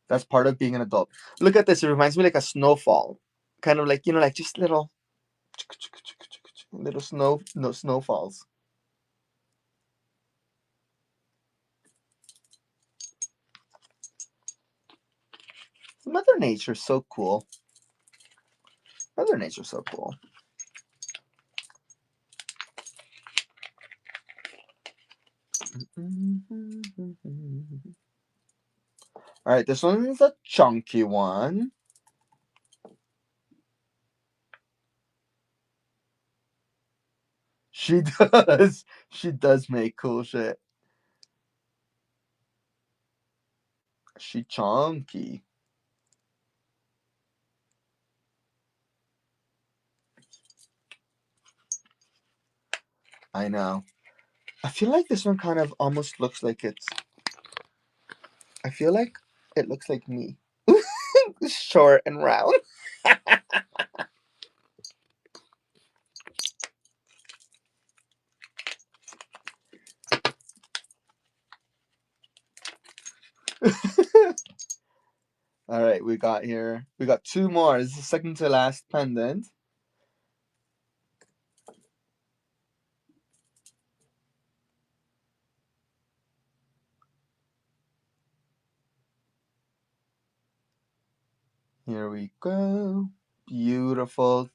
That's part of being an adult. Look at this. It reminds me like a snowfall. Kind of like, like just little snow no snowfalls. Mother Nature's so cool. Mother Nature's so cool. All right, this one is a chunky one. She does. She does make cool shit. She chunky. I know. I feel like this one kind of almost looks like it's. I feel like it looks like me. Short and round. All right, we got two more. This is the second to last pendant. Here we go. Beautiful.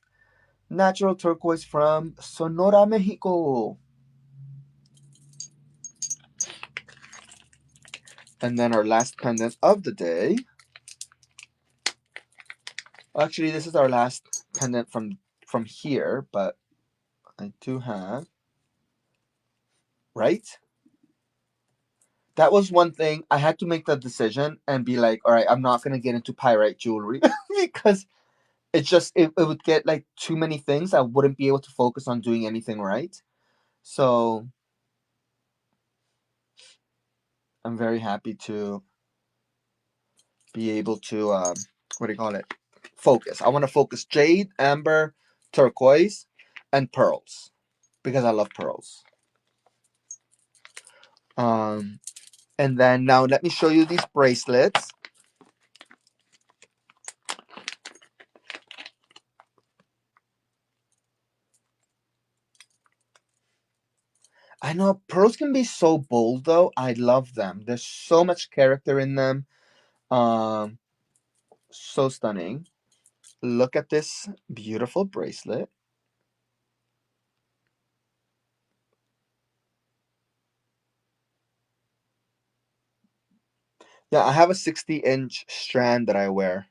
Natural turquoise from Sonora, Mexico. And then our last pendant of the day. Actually, this is our last pendant from here, but I do have, right? That was one thing. I had to make the decision and be like, all right, I'm not gonna get into pyrite jewelry because it would get like too many things. I wouldn't be able to focus on doing anything right. So I'm very happy to be able to what do you call it? Focus. I want to focus jade, amber, turquoise, and pearls because I love pearls. Um, and then now let me show you these bracelets. I know pearls can be so bold though. I love them. There's so much character in them. Um, so stunning. Look at this beautiful bracelet. Yeah, I have a 60-inch strand that I wear.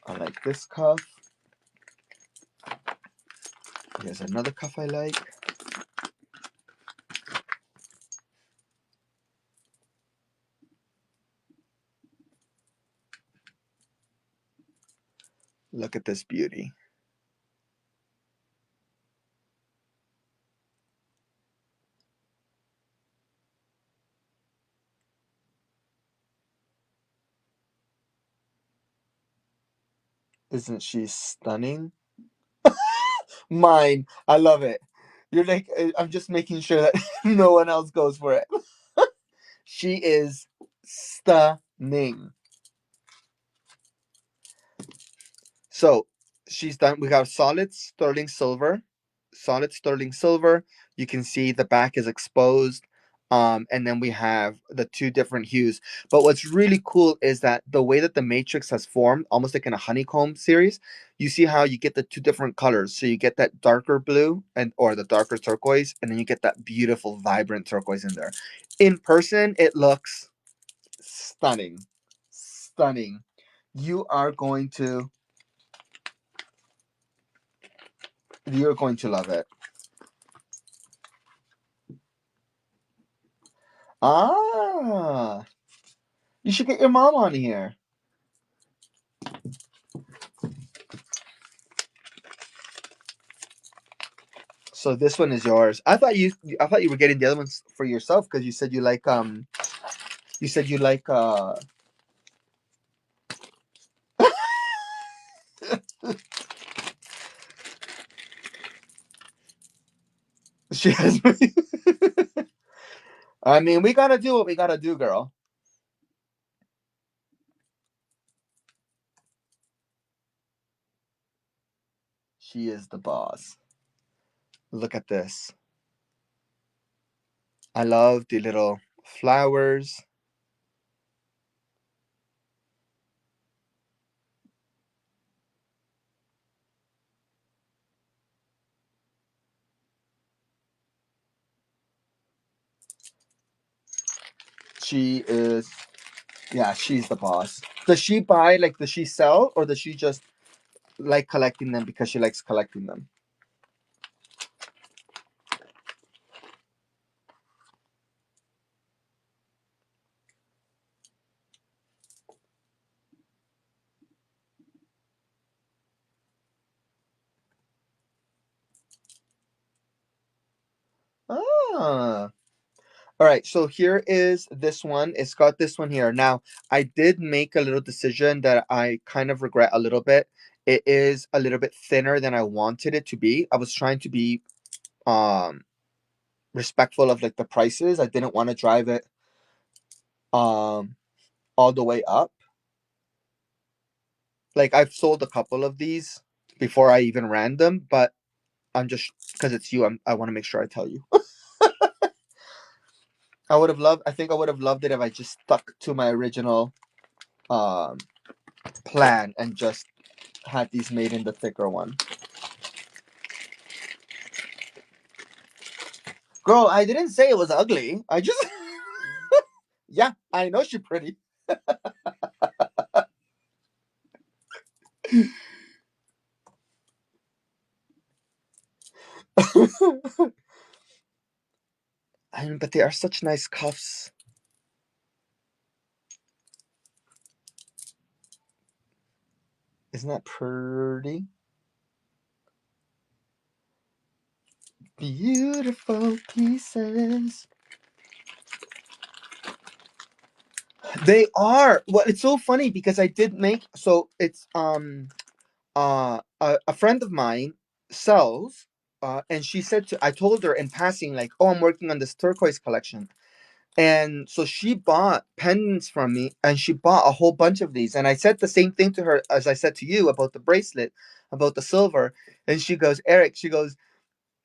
I like this cuff. Here's another cuff I like. Look at this beauty. Isn't she stunning? Mine. I love it. You're like, I'm just making sure that no one else goes for it. She is stunning. So she's done. We got solid sterling silver, solid sterling silver. You can see the back is exposed. And then we have the two different hues. But what's really cool is that the way that the matrix has formed, almost like in a honeycomb series, you see how you get the two different colors. So you get that darker blue and or the darker turquoise, and then you get that beautiful vibrant turquoise in there. In person, it looks stunning. Stunning. You are going to you're going to love it. Ah, you should get your mom on here. So this one is yours. I thought you were getting the other ones for yourself because you said you like she has I mean, we gotta do what we gotta do, girl. She is the boss. Look at this. I love the little flowers. She is Yeah, she's the boss. Does she buy like does she sell or does she just like collecting them because she likes collecting them? Ah. All right, so here is this one. It's got this one here. Now, I did make a little decision that I kind of regret a little bit. It is a little bit thinner than I wanted it to be. I was trying to be um respectful of like the prices. I didn't want to drive it um all the way up. Like I've sold a couple of these before I even ran them, but I'm just because it's you, I want to make sure I tell you. I think I would have loved it if I just stuck to my original um plan and just had these made in the thicker one. Girl, I didn't say it was ugly. I just yeah, I know she's pretty. I mean, but they are such nice cuffs. Isn't that pretty? Beautiful pieces. They are. Well, it's so funny because I did make so it's a friend of mine sells and she said to I told her in passing like, "Oh, I'm working on this turquoise collection." And so she bought pendants from me and she bought a whole bunch of these. And I said the same thing to her as I said to you about the bracelet, about the silver. And she goes, Eric, she goes,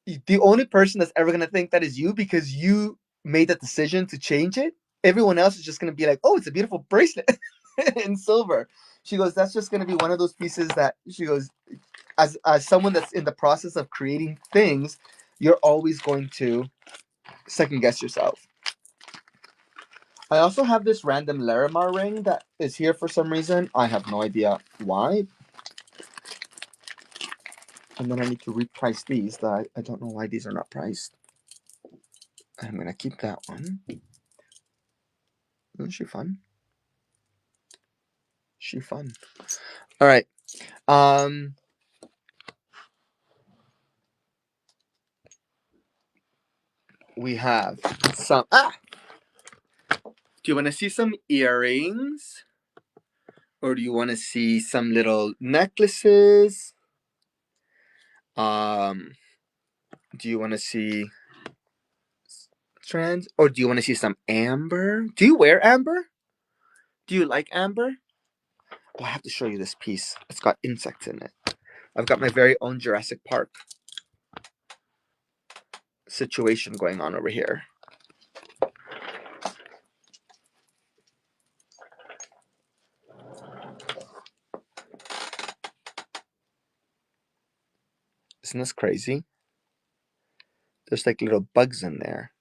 the only person that's ever going to think that is you because you made that decision to change it. Everyone else is just going to be like, oh, it's a beautiful bracelet in silver. She goes, that's just going to be one of those pieces that she goes, as someone that's in the process of creating things, you're always going to second guess yourself. I also have this random Larimar ring that is here for some reason. I have no idea why. And then I need to reprice these. That I don't know why these are not priced. I'm gonna keep that one. Isn't she fun? She fun. All right. Um. We have some. Ah. Do you want to see some earrings, or do you want to see some little necklaces? Um. Do you want to see trends, or do you want to see some amber? Do you wear amber? Do you like amber? Oh, I have to show you this piece. It's got insects in it. I've got my very own Jurassic Park. situation going on over here. Isn't this crazy? There's like little bugs in there.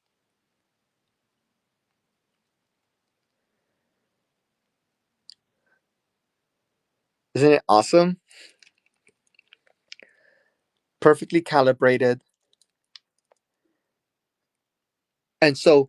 Isn't it awesome? Perfectly calibrated. And so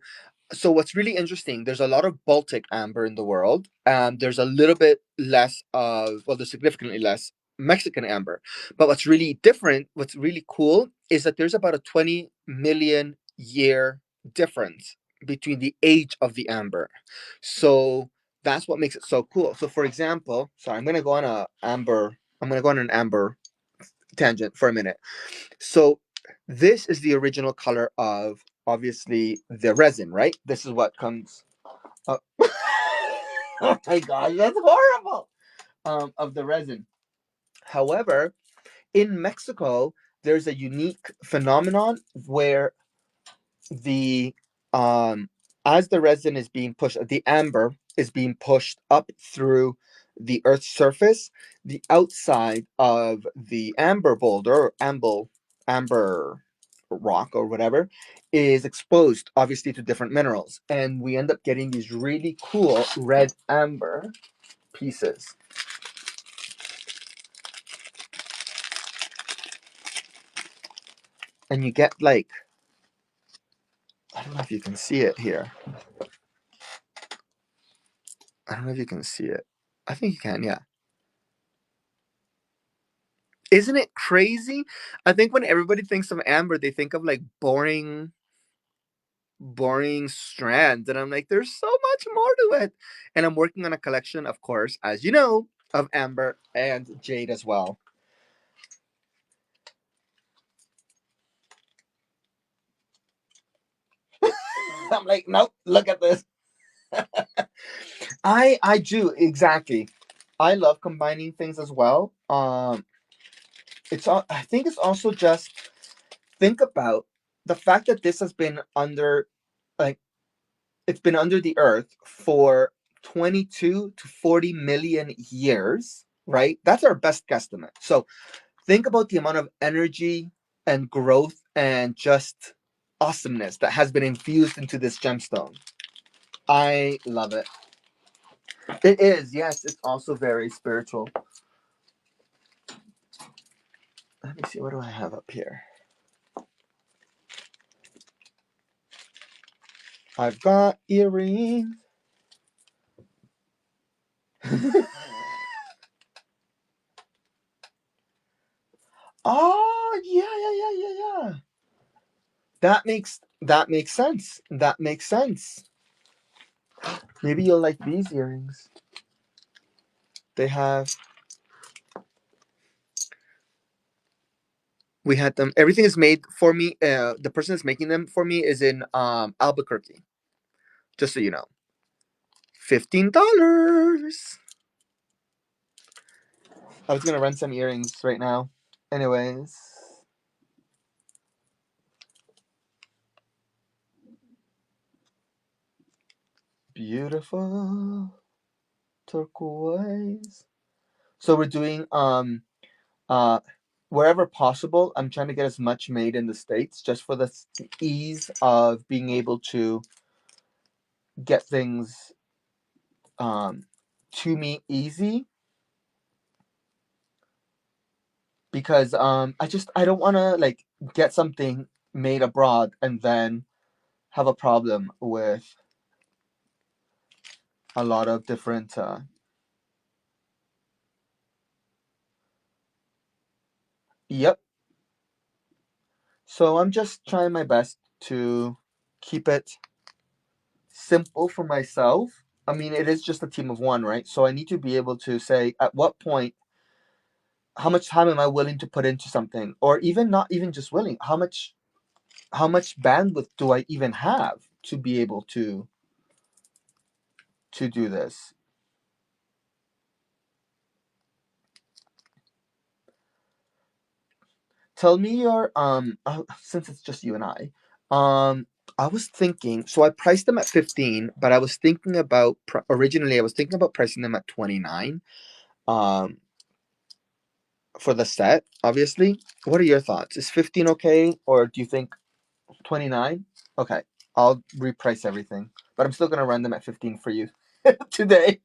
what's really interesting, there's a lot of Baltic amber in the world. There's a little bit less of, well, there's significantly less Mexican amber. But what's really different, what's really cool, is that there's about a 20 million year difference between the age of the amber. So that's what makes it so cool. So for example, sorry, I'm gonna go on an amber tangent for a minute. So this is the original color of, obviously, the resin, right? This is what comes up. Oh my gosh, that's horrible. Of the resin. However, in Mexico, there's a unique phenomenon where the as the resin is being pushed, the amber is being pushed up through the Earth's surface. The outside of the amber boulder or amber rock or whatever is exposed, obviously, to different minerals, and we end up getting these really cool red amber pieces. And you get like, I don't know if you can see it here. I don't know if you can see it. I think you can, yeah. Isn't it crazy? I think when everybody thinks of amber, they think of like boring strands. And I'm like, there's so much more to it. And I'm working on a collection, of course, as you know, of amber and jade as well. I'm like, nope, look at this. I do, exactly. I love combining things as well. It's all, I think it's also just, think about the fact that this has been under, like, it's been under the earth for 22 to 40 million years, right? That's our best guesstimate. So think about the amount of energy and growth and just awesomeness that has been infused into this gemstone. I love it. It is, yes, it's also very spiritual. Let me see, what do I have up here? I've got earrings. Oh, yeah. That makes sense. That makes sense. Maybe you'll like these earrings. They have, we had them. Everything is made for me. The person that's making them for me is in Albuquerque. Just so you know. $15. I was gonna rent some earrings right now. Anyways. Beautiful turquoise. So we're doing uh wherever possible. I'm trying to get as much made in the States just for the ease of being able to get things to me easy, because I don't want to like get something made abroad and then have a problem with a lot of different yep. So I'm just trying my best to keep it simple for myself. I mean, it is just a team of one, right? So I need to be able to say at what point, how much time am I willing to put into something, or even not even just willing, how much bandwidth do I even have to be able to do this. Tell me your since it's just you and I, I was thinking, so I priced them at 15, but I was thinking about originally I was thinking about pricing them at 29. Um, for the set, obviously. What are your thoughts? Is 15 okay, or do you think 29? Okay, I'll reprice everything, but I'm still gonna run them at 15 for you today,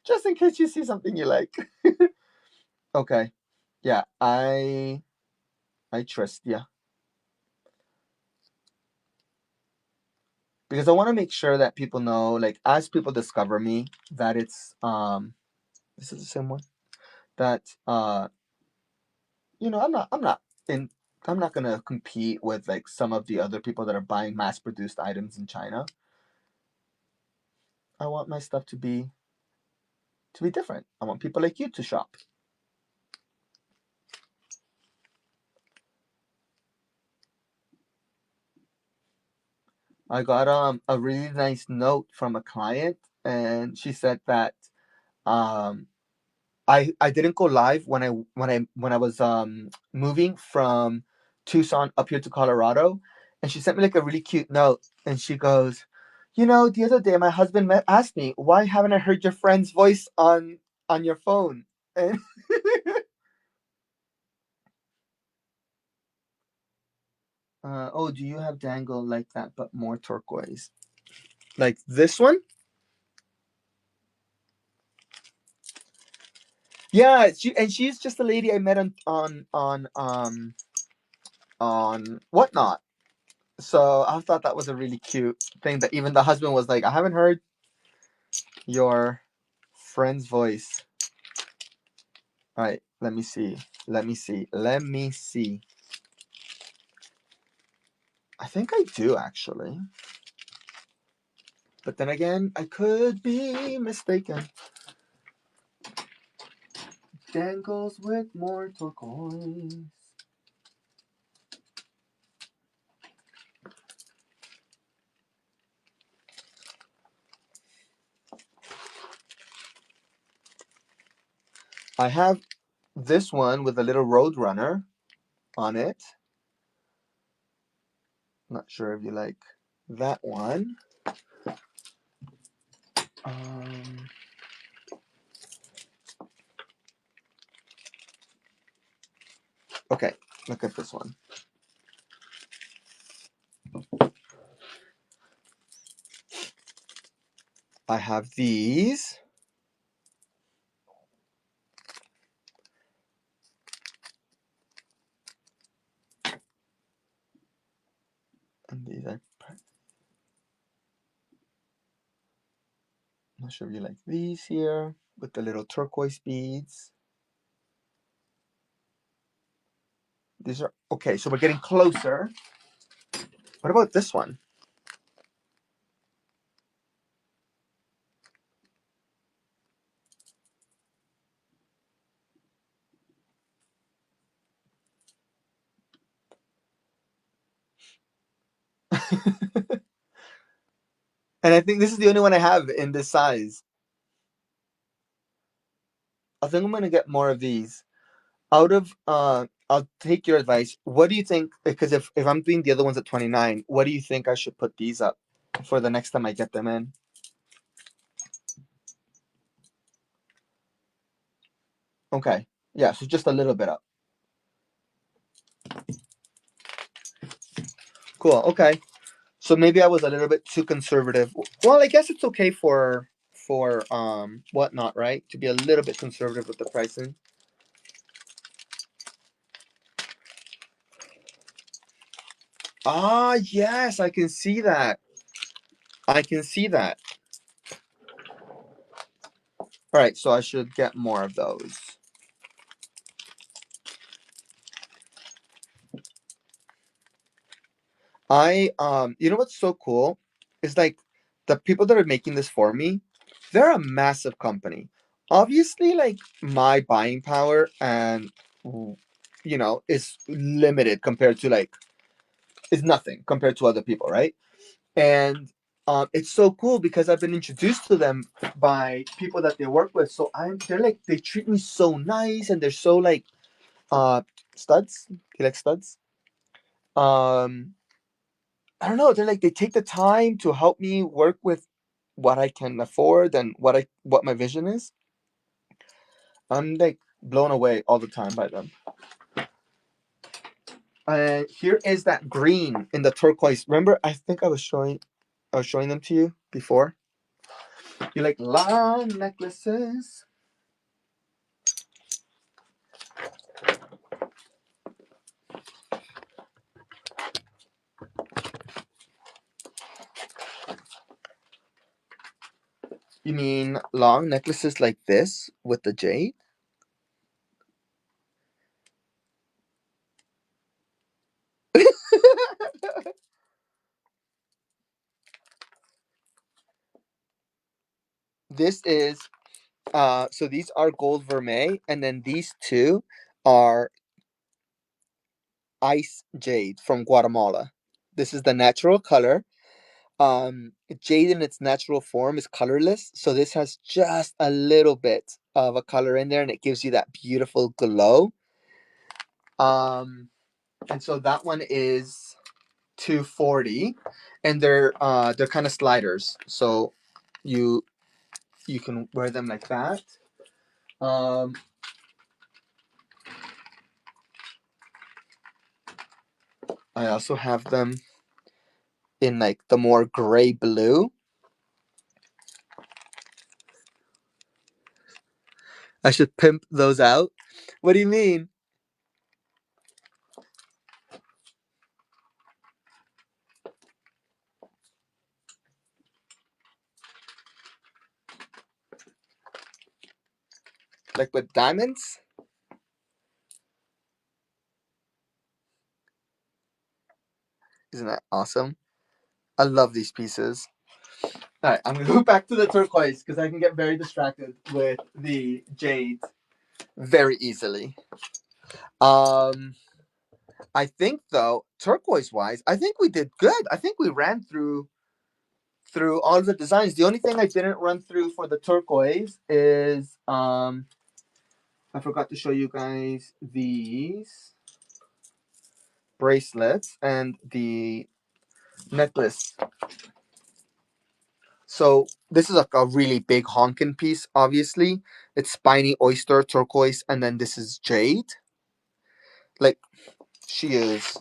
just in case you see something you like. Okay, yeah, I trust you because I want to make sure that people know, like, as people discover me, that it's this is the same one that I'm not in. I'm not gonna compete with like some of the other people that are buying mass-produced items in China. I want my stuff to be different. I want people like you to shop. I got a really nice note from a client, and she said that um I didn't go live when I was moving from Tucson up here to Colorado, and she sent me like a really cute note, and she goes, the other day my husband asked me, why haven't I heard your friend's voice on your phone? And oh, do you have dangle like that but more turquoise? Like this one? Yeah, she's just a lady I met on whatnot. So I thought that was a really cute thing that even the husband was like, I haven't heard your friend's voice. All right, let me see. Let me see. Let me see. I think I do actually. But then again, I could be mistaken. Dangles with more turquoise. I have this one with a little road runner on it. Not sure if you like that one. Um, okay, look at this one. I have these. And these are, I'm not sure if you like these here with the little turquoise beads. These are okay, so we're getting closer. What about this one? And I think this is the only one I have in this size. I think I'm gonna get more of these. Out of I'll take your advice. What do you think? Because if I'm doing the other ones at 29, what do you think I should put these up for the next time I get them in? Okay. Yeah, so just a little bit up. Cool. Okay. So maybe I was a little bit too conservative. Well, I guess it's okay for whatnot, right? To be a little bit conservative with the pricing. Ah, yes, I can see that. I can see that. All right, so I should get more of those. You know what's so cool? Is like the people that are making this for me, they're a massive company. Obviously, like my buying power and is limited compared to like is nothing compared to other people, right? And it's so cool because I've been introduced to them by people that they work with. So they're like they treat me so nice and they're so like uh studs. Do you like studs? Um I don't know, they're like they take the time to help me work with what I can afford and what my vision is. I'm like blown away all the time by them. Here is that green in the turquoise. Remember, I think I was showing them to you before. You like long necklaces? You mean long necklaces like this with the jade? This is so these are gold vermeil, and then these two are ice jade from Guatemala. This is the natural color. Jade in its natural form is colorless, so this has just a little bit of a color in there, and it gives you that beautiful glow. And so that one is 240, and they're kind of sliders, so you you can wear them like that. Um, I also have them in like the more gray blue. I should pimp those out. What do you mean? Like with diamonds? Isn't that awesome? I love these pieces. All right, I'm gonna go back to the turquoise because I can get very distracted with the jade very easily. Um, I think though, turquoise wise, I think we did good. I think we ran through all of the designs. The only thing I didn't run through for the turquoise is I forgot to show you guys these bracelets and the necklace. So this is like a really big honkin' piece, obviously. It's spiny oyster, turquoise, and then this is jade. Like she is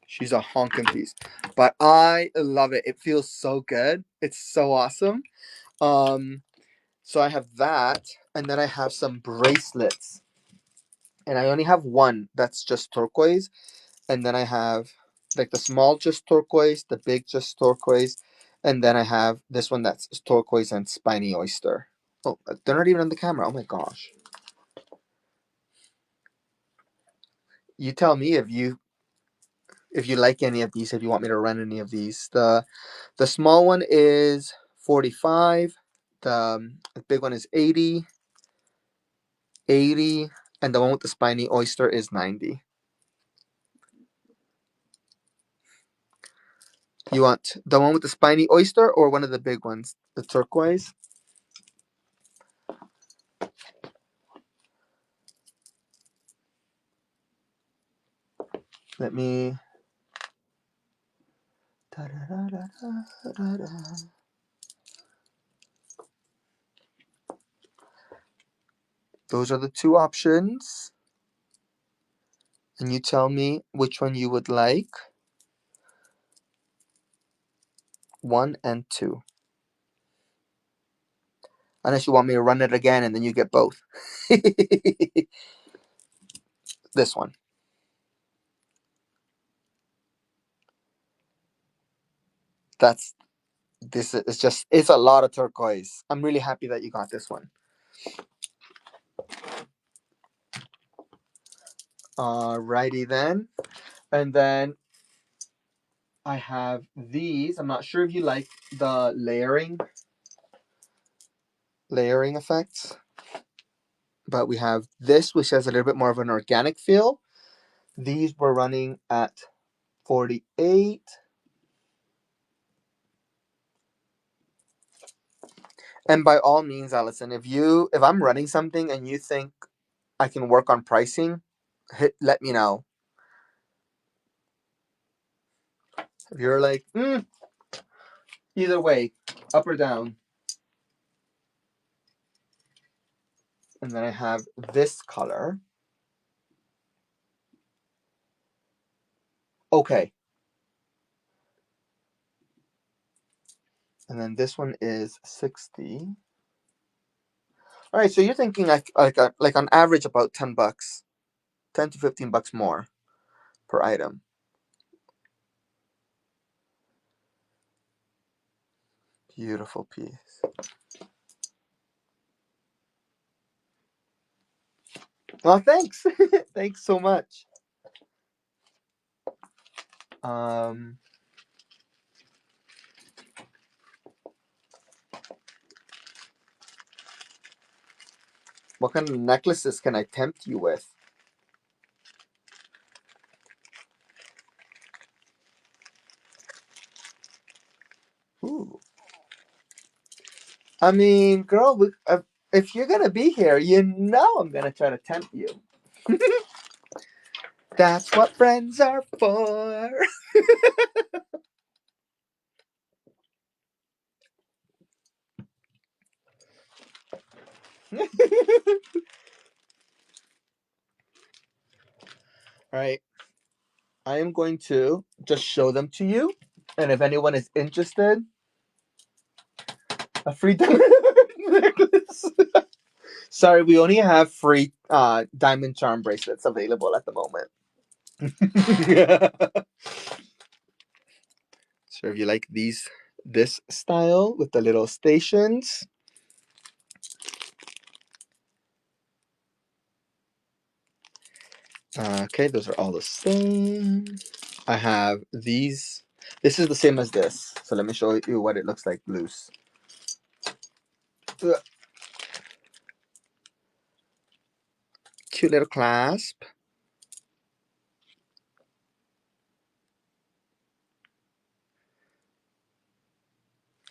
she's a honkin' piece. But I love it. It feels so good. It's so awesome. Um so I have that, and then I have some bracelets. And I only have one that's just turquoise, and then I have like the small just turquoise, the big just turquoise, and then I have this one that's turquoise and spiny oyster. Oh, they're not even on the camera. Oh my gosh. You tell me if you like any of these, if you want me to run any of these. The small one is 45, the big one is 80, 80, and the one with the spiny oyster is 90. You want the one with the spiny oyster or one of the big ones, the turquoise? Let me. Those are the two options. And you tell me which one you would like. 1 and 2. Unless you want me to run it again and then you get both. This one. That's this is just it's a lot of turquoise. I'm really happy that you got this one. Alrighty then. And then I have these. I'm not sure if you like the layering effects. But we have this, which has a little bit more of an organic feel. These were running at 48. And by all means, Allison, if I'm running something and you think I can work on pricing, let me know. If you're like, either way, up or down. And then I have this color. Okay. And then this one is 60. All right, so you're thinking like on average about $10, 10 to $15 more per item. Beautiful piece. Well, thanks. Thanks so much. Um, what kind of necklaces can I tempt you with? Ooh. I mean, girl, if you're gonna be here, you know I'm gonna try to tempt you. That's what friends are for. Right. I am going to just show them to you. And if anyone is interested, a free diamond necklace. Sorry, we only have free diamond charm bracelets available at the moment. So if you like this style with the little stations. Okay, those are all the same. I have these. This is the same as this. So let me show you what it looks like loose. Cute little clasp.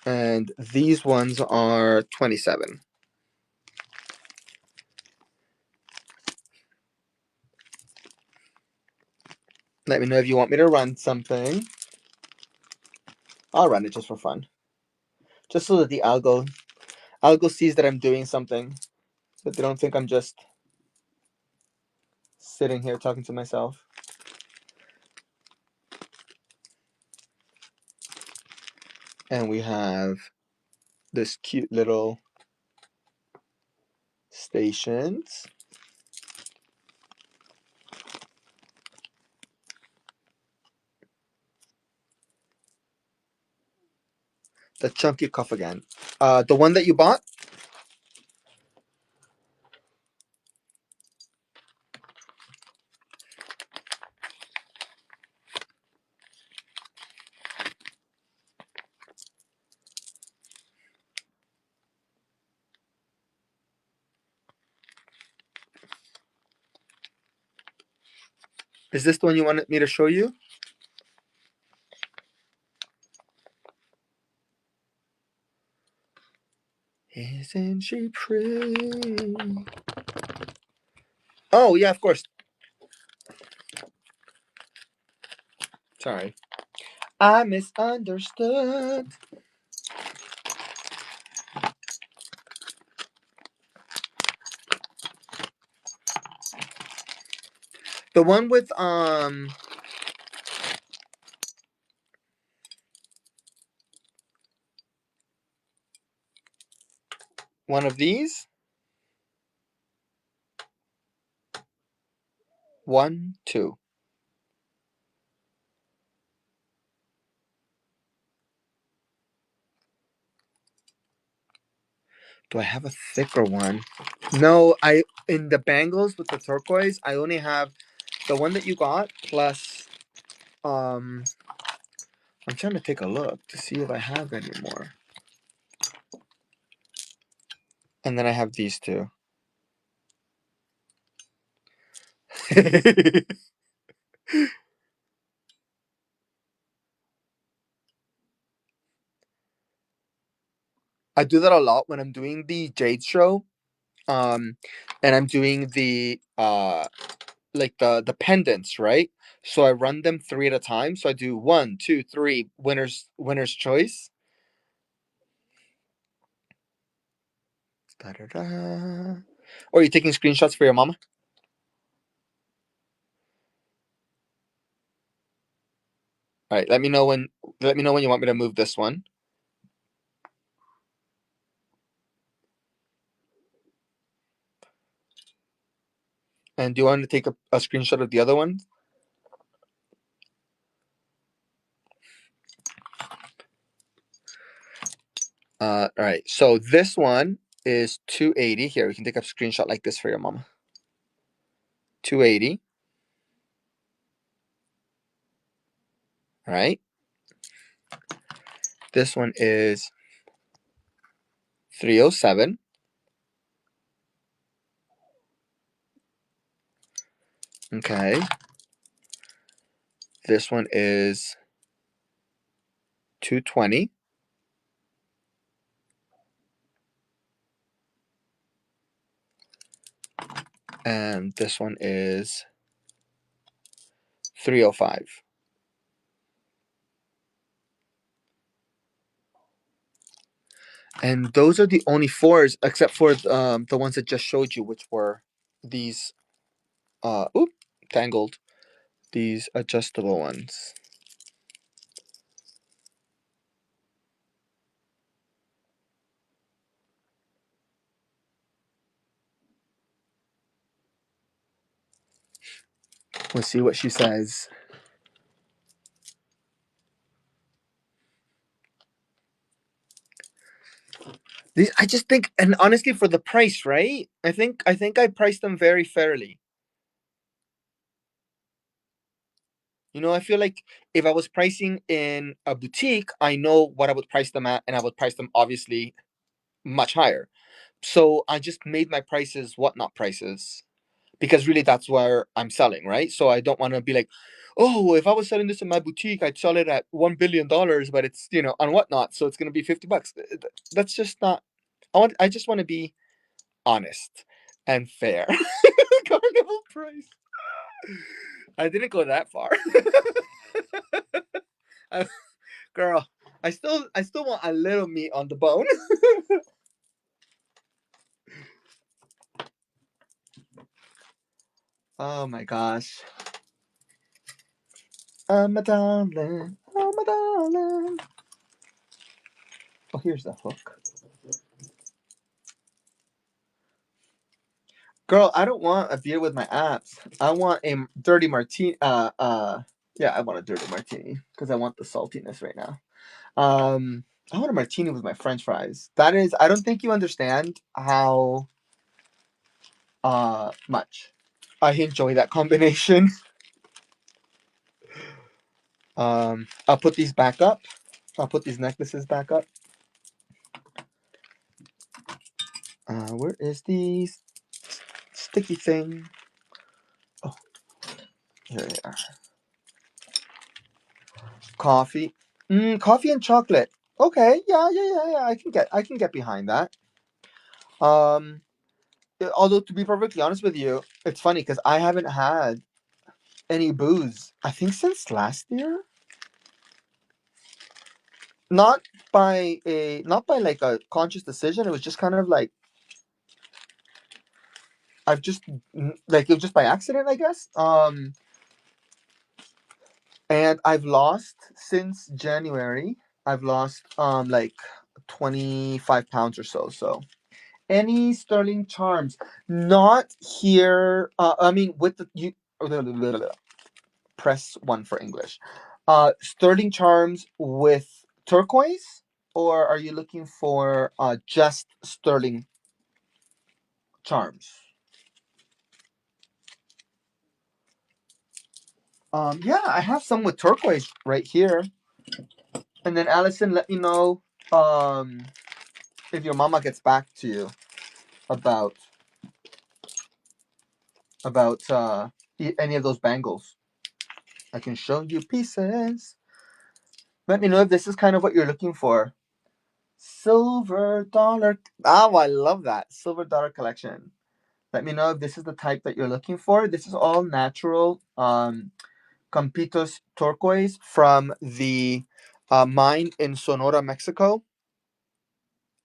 And these ones are 27. Let me know if you want me to run something. I'll run it just for fun. Just so that the algo sees that I'm doing something. But they don't think I'm just sitting here talking to myself. And we have this cute little stations. The chunky cuff again. The one that you bought? Is this the one you wanted me to show you? Isn't she pretty? Oh, yeah, of course. Sorry. I misunderstood. The one with one of these. 1, 2. Do I have a thicker one? No, in the bangles with the turquoise, I only have the one that you got plus I'm trying to take a look to see if I have any more. And then I have these two. I do that a lot when I'm doing the jade show. And I'm doing the like the pendants, right? So I run them three at a time. So I do one, two, three, winner's choice. Da-da-da. Or are you taking screenshots for your mama? All right, let me know when you want me to move this one. And do you want to take a screenshot of the other one? All right. So this one is 280. Here, we can take a screenshot like this for your mama. 280. All right. This one is 307. Okay. This one is 220. And this one is 305. And those are the only fours, except for the ones that just showed you, which were these tangled, these adjustable ones. We'll see what she says. These, I just think, and honestly, for the price, right? I think I priced them very fairly. I feel like if I was pricing in a boutique, I know what I would price them at, and I would price them obviously much higher. So I just made my prices whatnot prices, because really that's where I'm selling, right? So I don't want to be like, oh, if I was selling this in my boutique, I'd sell it at $1 billion, but it's on whatnot, so it's gonna be $50. That's just not. I just want to be honest and fair. Carnival price. I didn't go that far. I- Girl, I still want a little meat on the bone. Oh my gosh. Oh my darling. Oh my darling. Oh, here's the hook. Girl, I don't want a beer with my abs. I want a dirty martini. Yeah, I want a dirty martini because I want the saltiness right now. I want a martini with my French fries. That is, I don't think you understand how much I enjoy that combination. I'll put these back up. I'll put these necklaces back up. Where is the sticky thing? Oh, here they are. Coffee. Coffee and chocolate. Okay, yeah. I can get behind that. Um, although to be perfectly honest with you, it's funny because I haven't had any booze. I think since last year. Not not by like a conscious decision. It was just kind of like I've just like it was just by accident, I guess. And I've lost since January. I've lost like 25 pounds or so. So any sterling charms, not here. I mean, with the you press one for English. Sterling charms with turquoise, or are you looking for just sterling charms? Yeah, I have some with turquoise right here. And then Allison, let me know um if your mama gets back to you about any of those bangles. I can show you pieces. Let me know if this is kind of what you're looking for. Silver dollar. Oh, I love that silver dollar collection. Let me know if this is the type that you're looking for. This is all natural Campito's turquoise from the mine in Sonora, Mexico.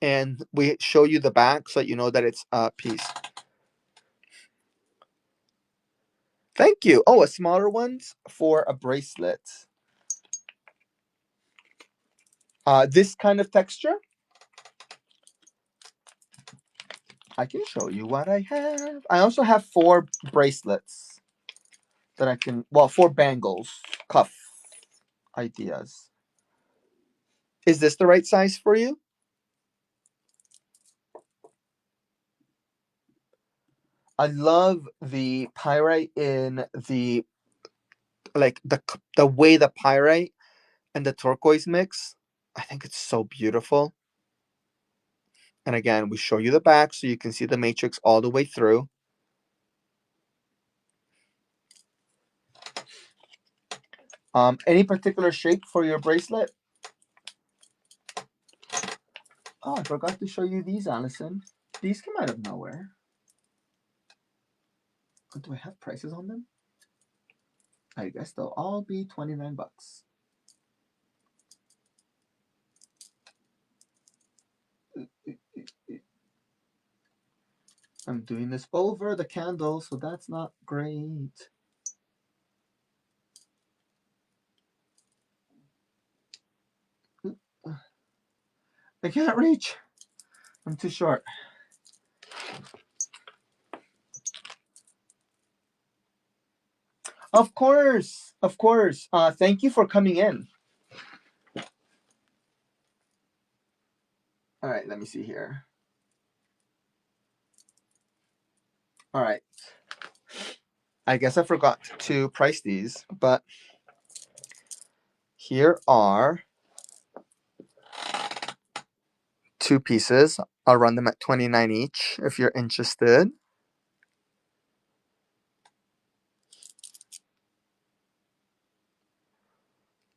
And we show you the back so that you know that it's a piece. Thank you. Oh, a smaller ones for a bracelet. This kind of texture. I can show you what I have. I also have 4 bracelets that I can, well, 4 bangles, cuff ideas. Is this the right size for you? I love the pyrite in the, like the way the pyrite and the turquoise mix. I think it's so beautiful. And again, we show you the back so you can see the matrix all the way through. Any particular shape for your bracelet? Oh, I forgot to show you these, Allison. These came out of nowhere. Do I have prices on them? I guess they'll all be 29 bucks. I'm doing this over the candle, so that's not great. I can't reach. I'm too short. Of course, of course. Thank you for coming in. All right, let me see here. All right. I guess I forgot to price these, but here are 2 pieces. I'll run them at 29 each if you're interested.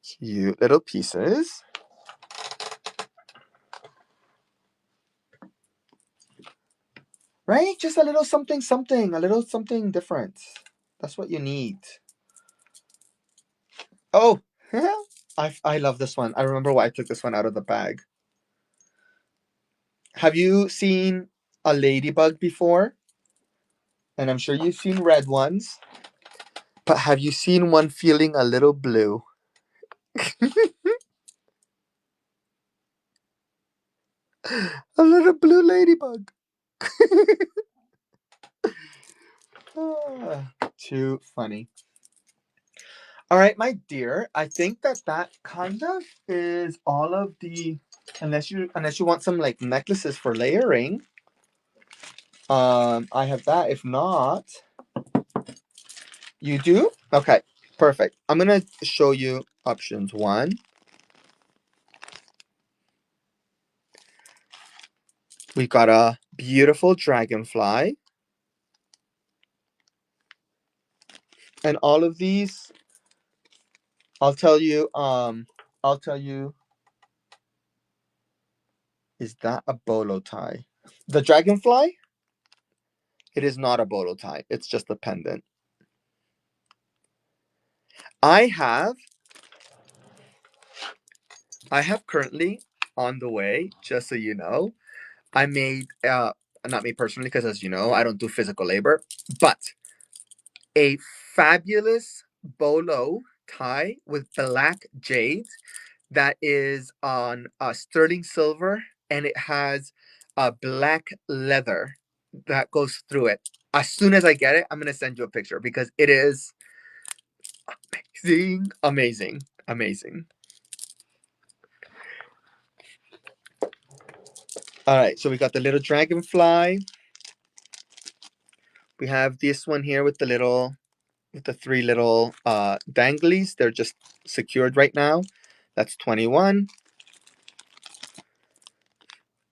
Cute little pieces. Right? Just a little something, something, a little something different. That's what you need. Oh, I love this one. I remember why I took this one out of the bag. Have you seen a ladybug before? And I'm sure you've seen red ones. But have you seen one feeling a little blue? A little blue ladybug. Too funny. All right, my dear. I think that kind of is all of the. Unless you want some like necklaces for layering. I have that. If not, you do? Okay, perfect. I'm gonna show you options 1. We got a beautiful dragonfly. And all of these, I'll tell you, is that a bolo tie? The dragonfly? It is not a bolo tie. It's just a pendant. I have currently on the way, just so you know, I made, not me personally, because as you know, I don't do physical labor, but a fabulous bolo tie with black jade that is on sterling silver, and it has black leather that goes through it. As soon as I get it, I'm going to send you a picture because it is amazing, amazing, amazing. All right, so we got the little dragonfly. We have this one here with the 3 little danglies. They're just secured right now. That's 21.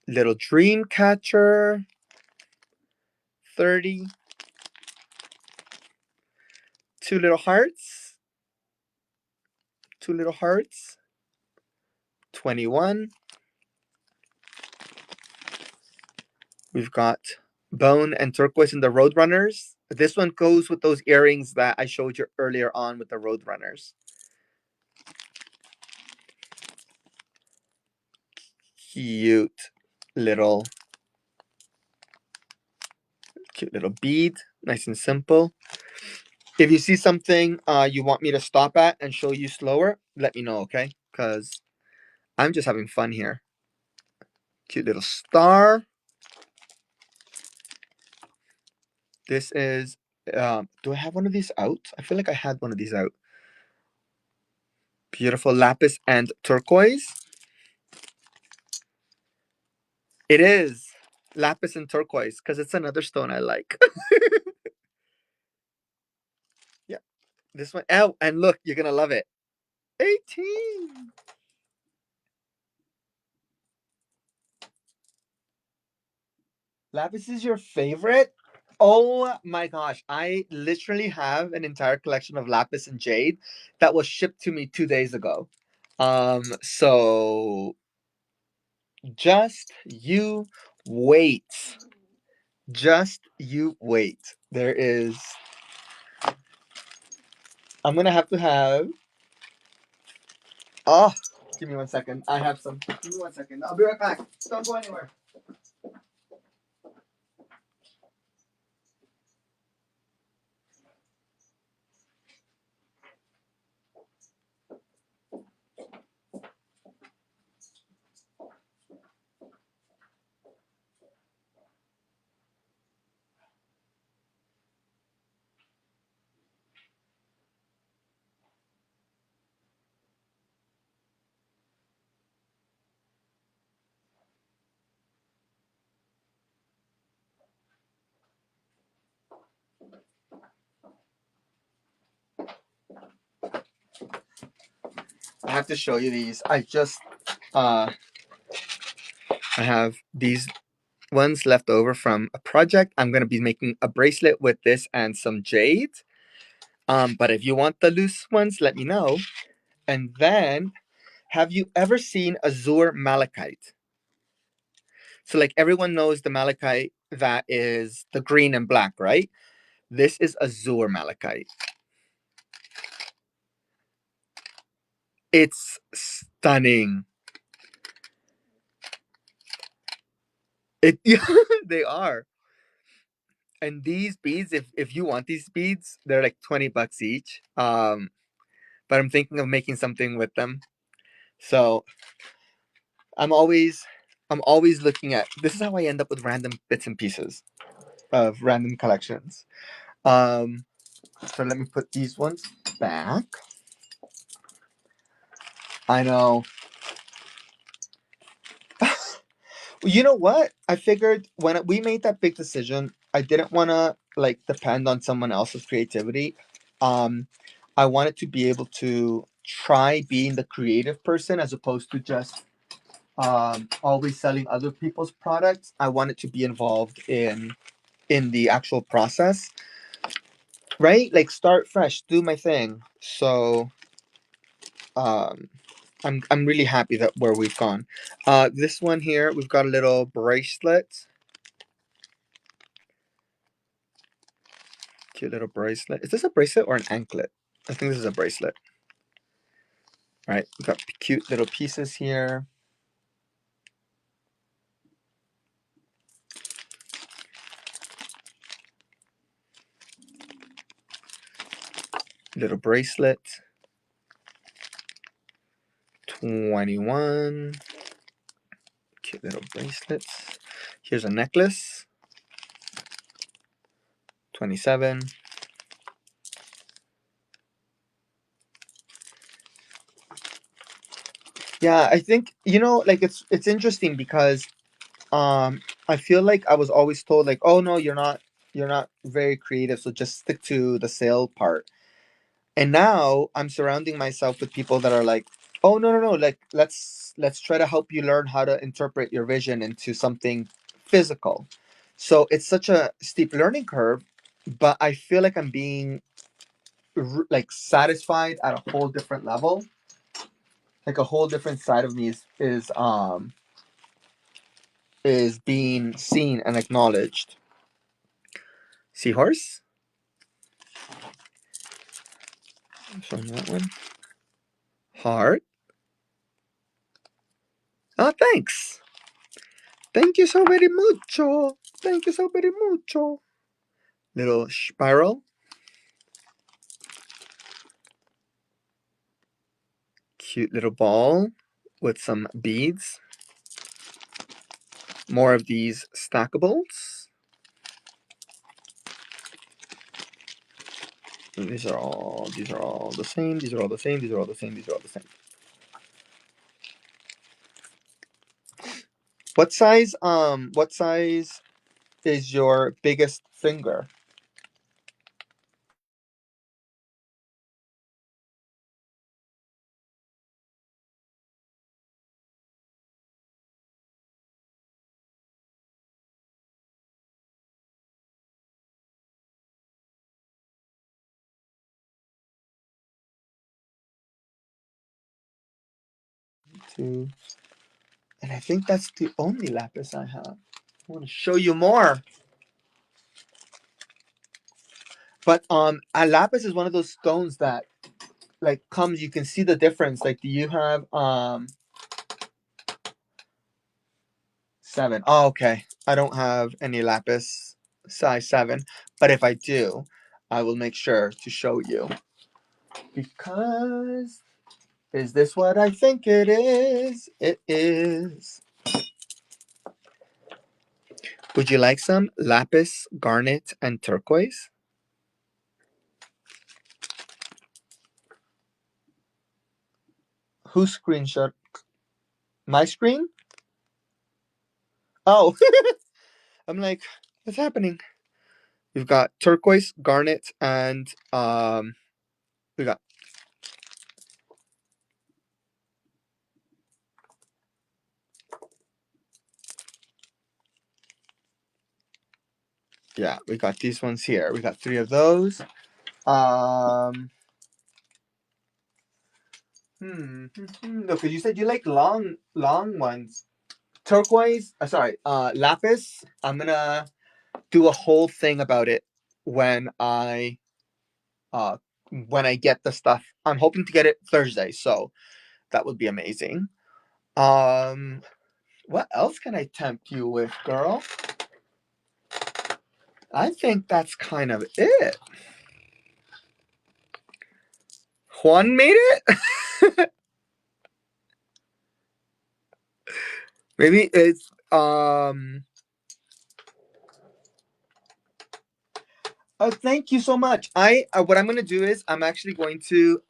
Little dream catcher, 30. 2 little hearts. 2 little hearts, 21. We've got Bone and turquoise in the Roadrunners. This one goes with those earrings that I showed you earlier on with the Roadrunners. Cute little cute little bead, nice and simple. If you see something you want me to stop at and show you slower, let me know, okay? Because I'm just having fun here. Cute little star. This is, do I have one of these out? I feel like I had one of these out. Beautiful lapis and turquoise. It is lapis and turquoise because it's another stone I like. Yeah, this one. Oh, and look, you're gonna love it. 18. Lapis is your favorite? Oh my gosh, I literally have an entire collection of lapis and jade that was shipped to me 2 days ago. So just you wait. Just you wait. There is. I'm gonna have to have. Oh, give me 1 second. I have some. Give me 1 second. I'll be right back. Don't go anywhere. I have to show you these. I have these ones left over from a project. I'm gonna be making a bracelet with this and some jade. But if you want the loose ones, let me know. And then, have you ever seen azure malachite? So, like everyone knows the malachite that is the green and black, right? This is azure malachite. It's stunning. It they are. And these beads, if you want these beads, they're like $20 each. But I'm thinking of making something with them. So I'm always I'm always looking at this is how I end up with random bits and pieces of random collections. Um so let me put these ones back. I know. You know what? I figured when we made that big decision, I didn't want to like depend on someone else's creativity. Um, I wanted to be able to try being the creative person as opposed to just always selling other people's products. I wanted to be involved in the actual process, right? Like start fresh, do my thing. So um, I'm really happy that where we've gone. This one here, we've got a little bracelet. Cute little bracelet. Is this a bracelet or an anklet? I think this is a bracelet. All right, we've got cute little pieces here. Little bracelet. 21. Cute little bracelets. Here's a necklace. 27. Yeah, I think like it's interesting because I feel like I was always told like, oh no, you're not very creative, so just stick to the sale part. And now I'm surrounding myself with people that are like, oh no, like let's try to help you learn how to interpret your vision into something physical. So it's such a steep learning curve, but I feel like I'm being like satisfied at a whole different level. Like a whole different side of me is being seen and acknowledged. Seahorse. Showing that one. Heart. Oh, thanks. Thank you so very mucho. Thank you so very mucho. Little spiral. Cute little ball with some beads. More of these stackables. And these are all the same. These are all the same. These are all the same. These are all the same. What size is your biggest finger? Two. And I think that's the only lapis I have. I want to show you more. But a lapis is one of those stones that like comes, you can see the difference. Like, do you have 7? Oh, okay. I don't have any lapis size 7, but if I do, I will make sure to show you. Because is this what I think it is? It is. Would you like some lapis, garnet, and turquoise? Whose screenshot? My screen? Oh, I'm like, what's happening? We've got turquoise, garnet, and we got we got these ones here. We got 3 of those. Look, you said you like long ones. Turquoise, lapis. I'm gonna do a whole thing about it when I uh get the stuff. I'm hoping to get it Thursday, so that would be amazing. Um, what else can I tempt you with, girl? I think that's kind of it. Juan made it? Maybe it's oh, thank you so much. I what I'm gonna do is I'm actually going to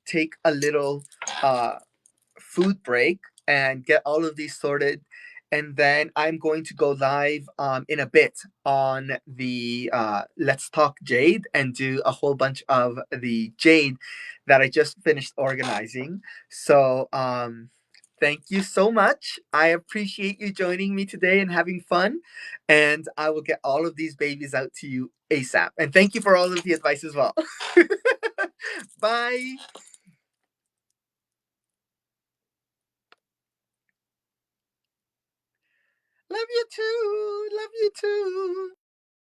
take a little uh food break and get all of these sorted, and then I'm going to go live in a bit on the Let's Talk Jade and do a whole bunch of the jade that I just finished organizing. So thank you so much. I appreciate you joining me today and having fun, and I will get all of these babies out to you ASAP. And thank you for all of the advice as well. Bye. Love you too. Love you too.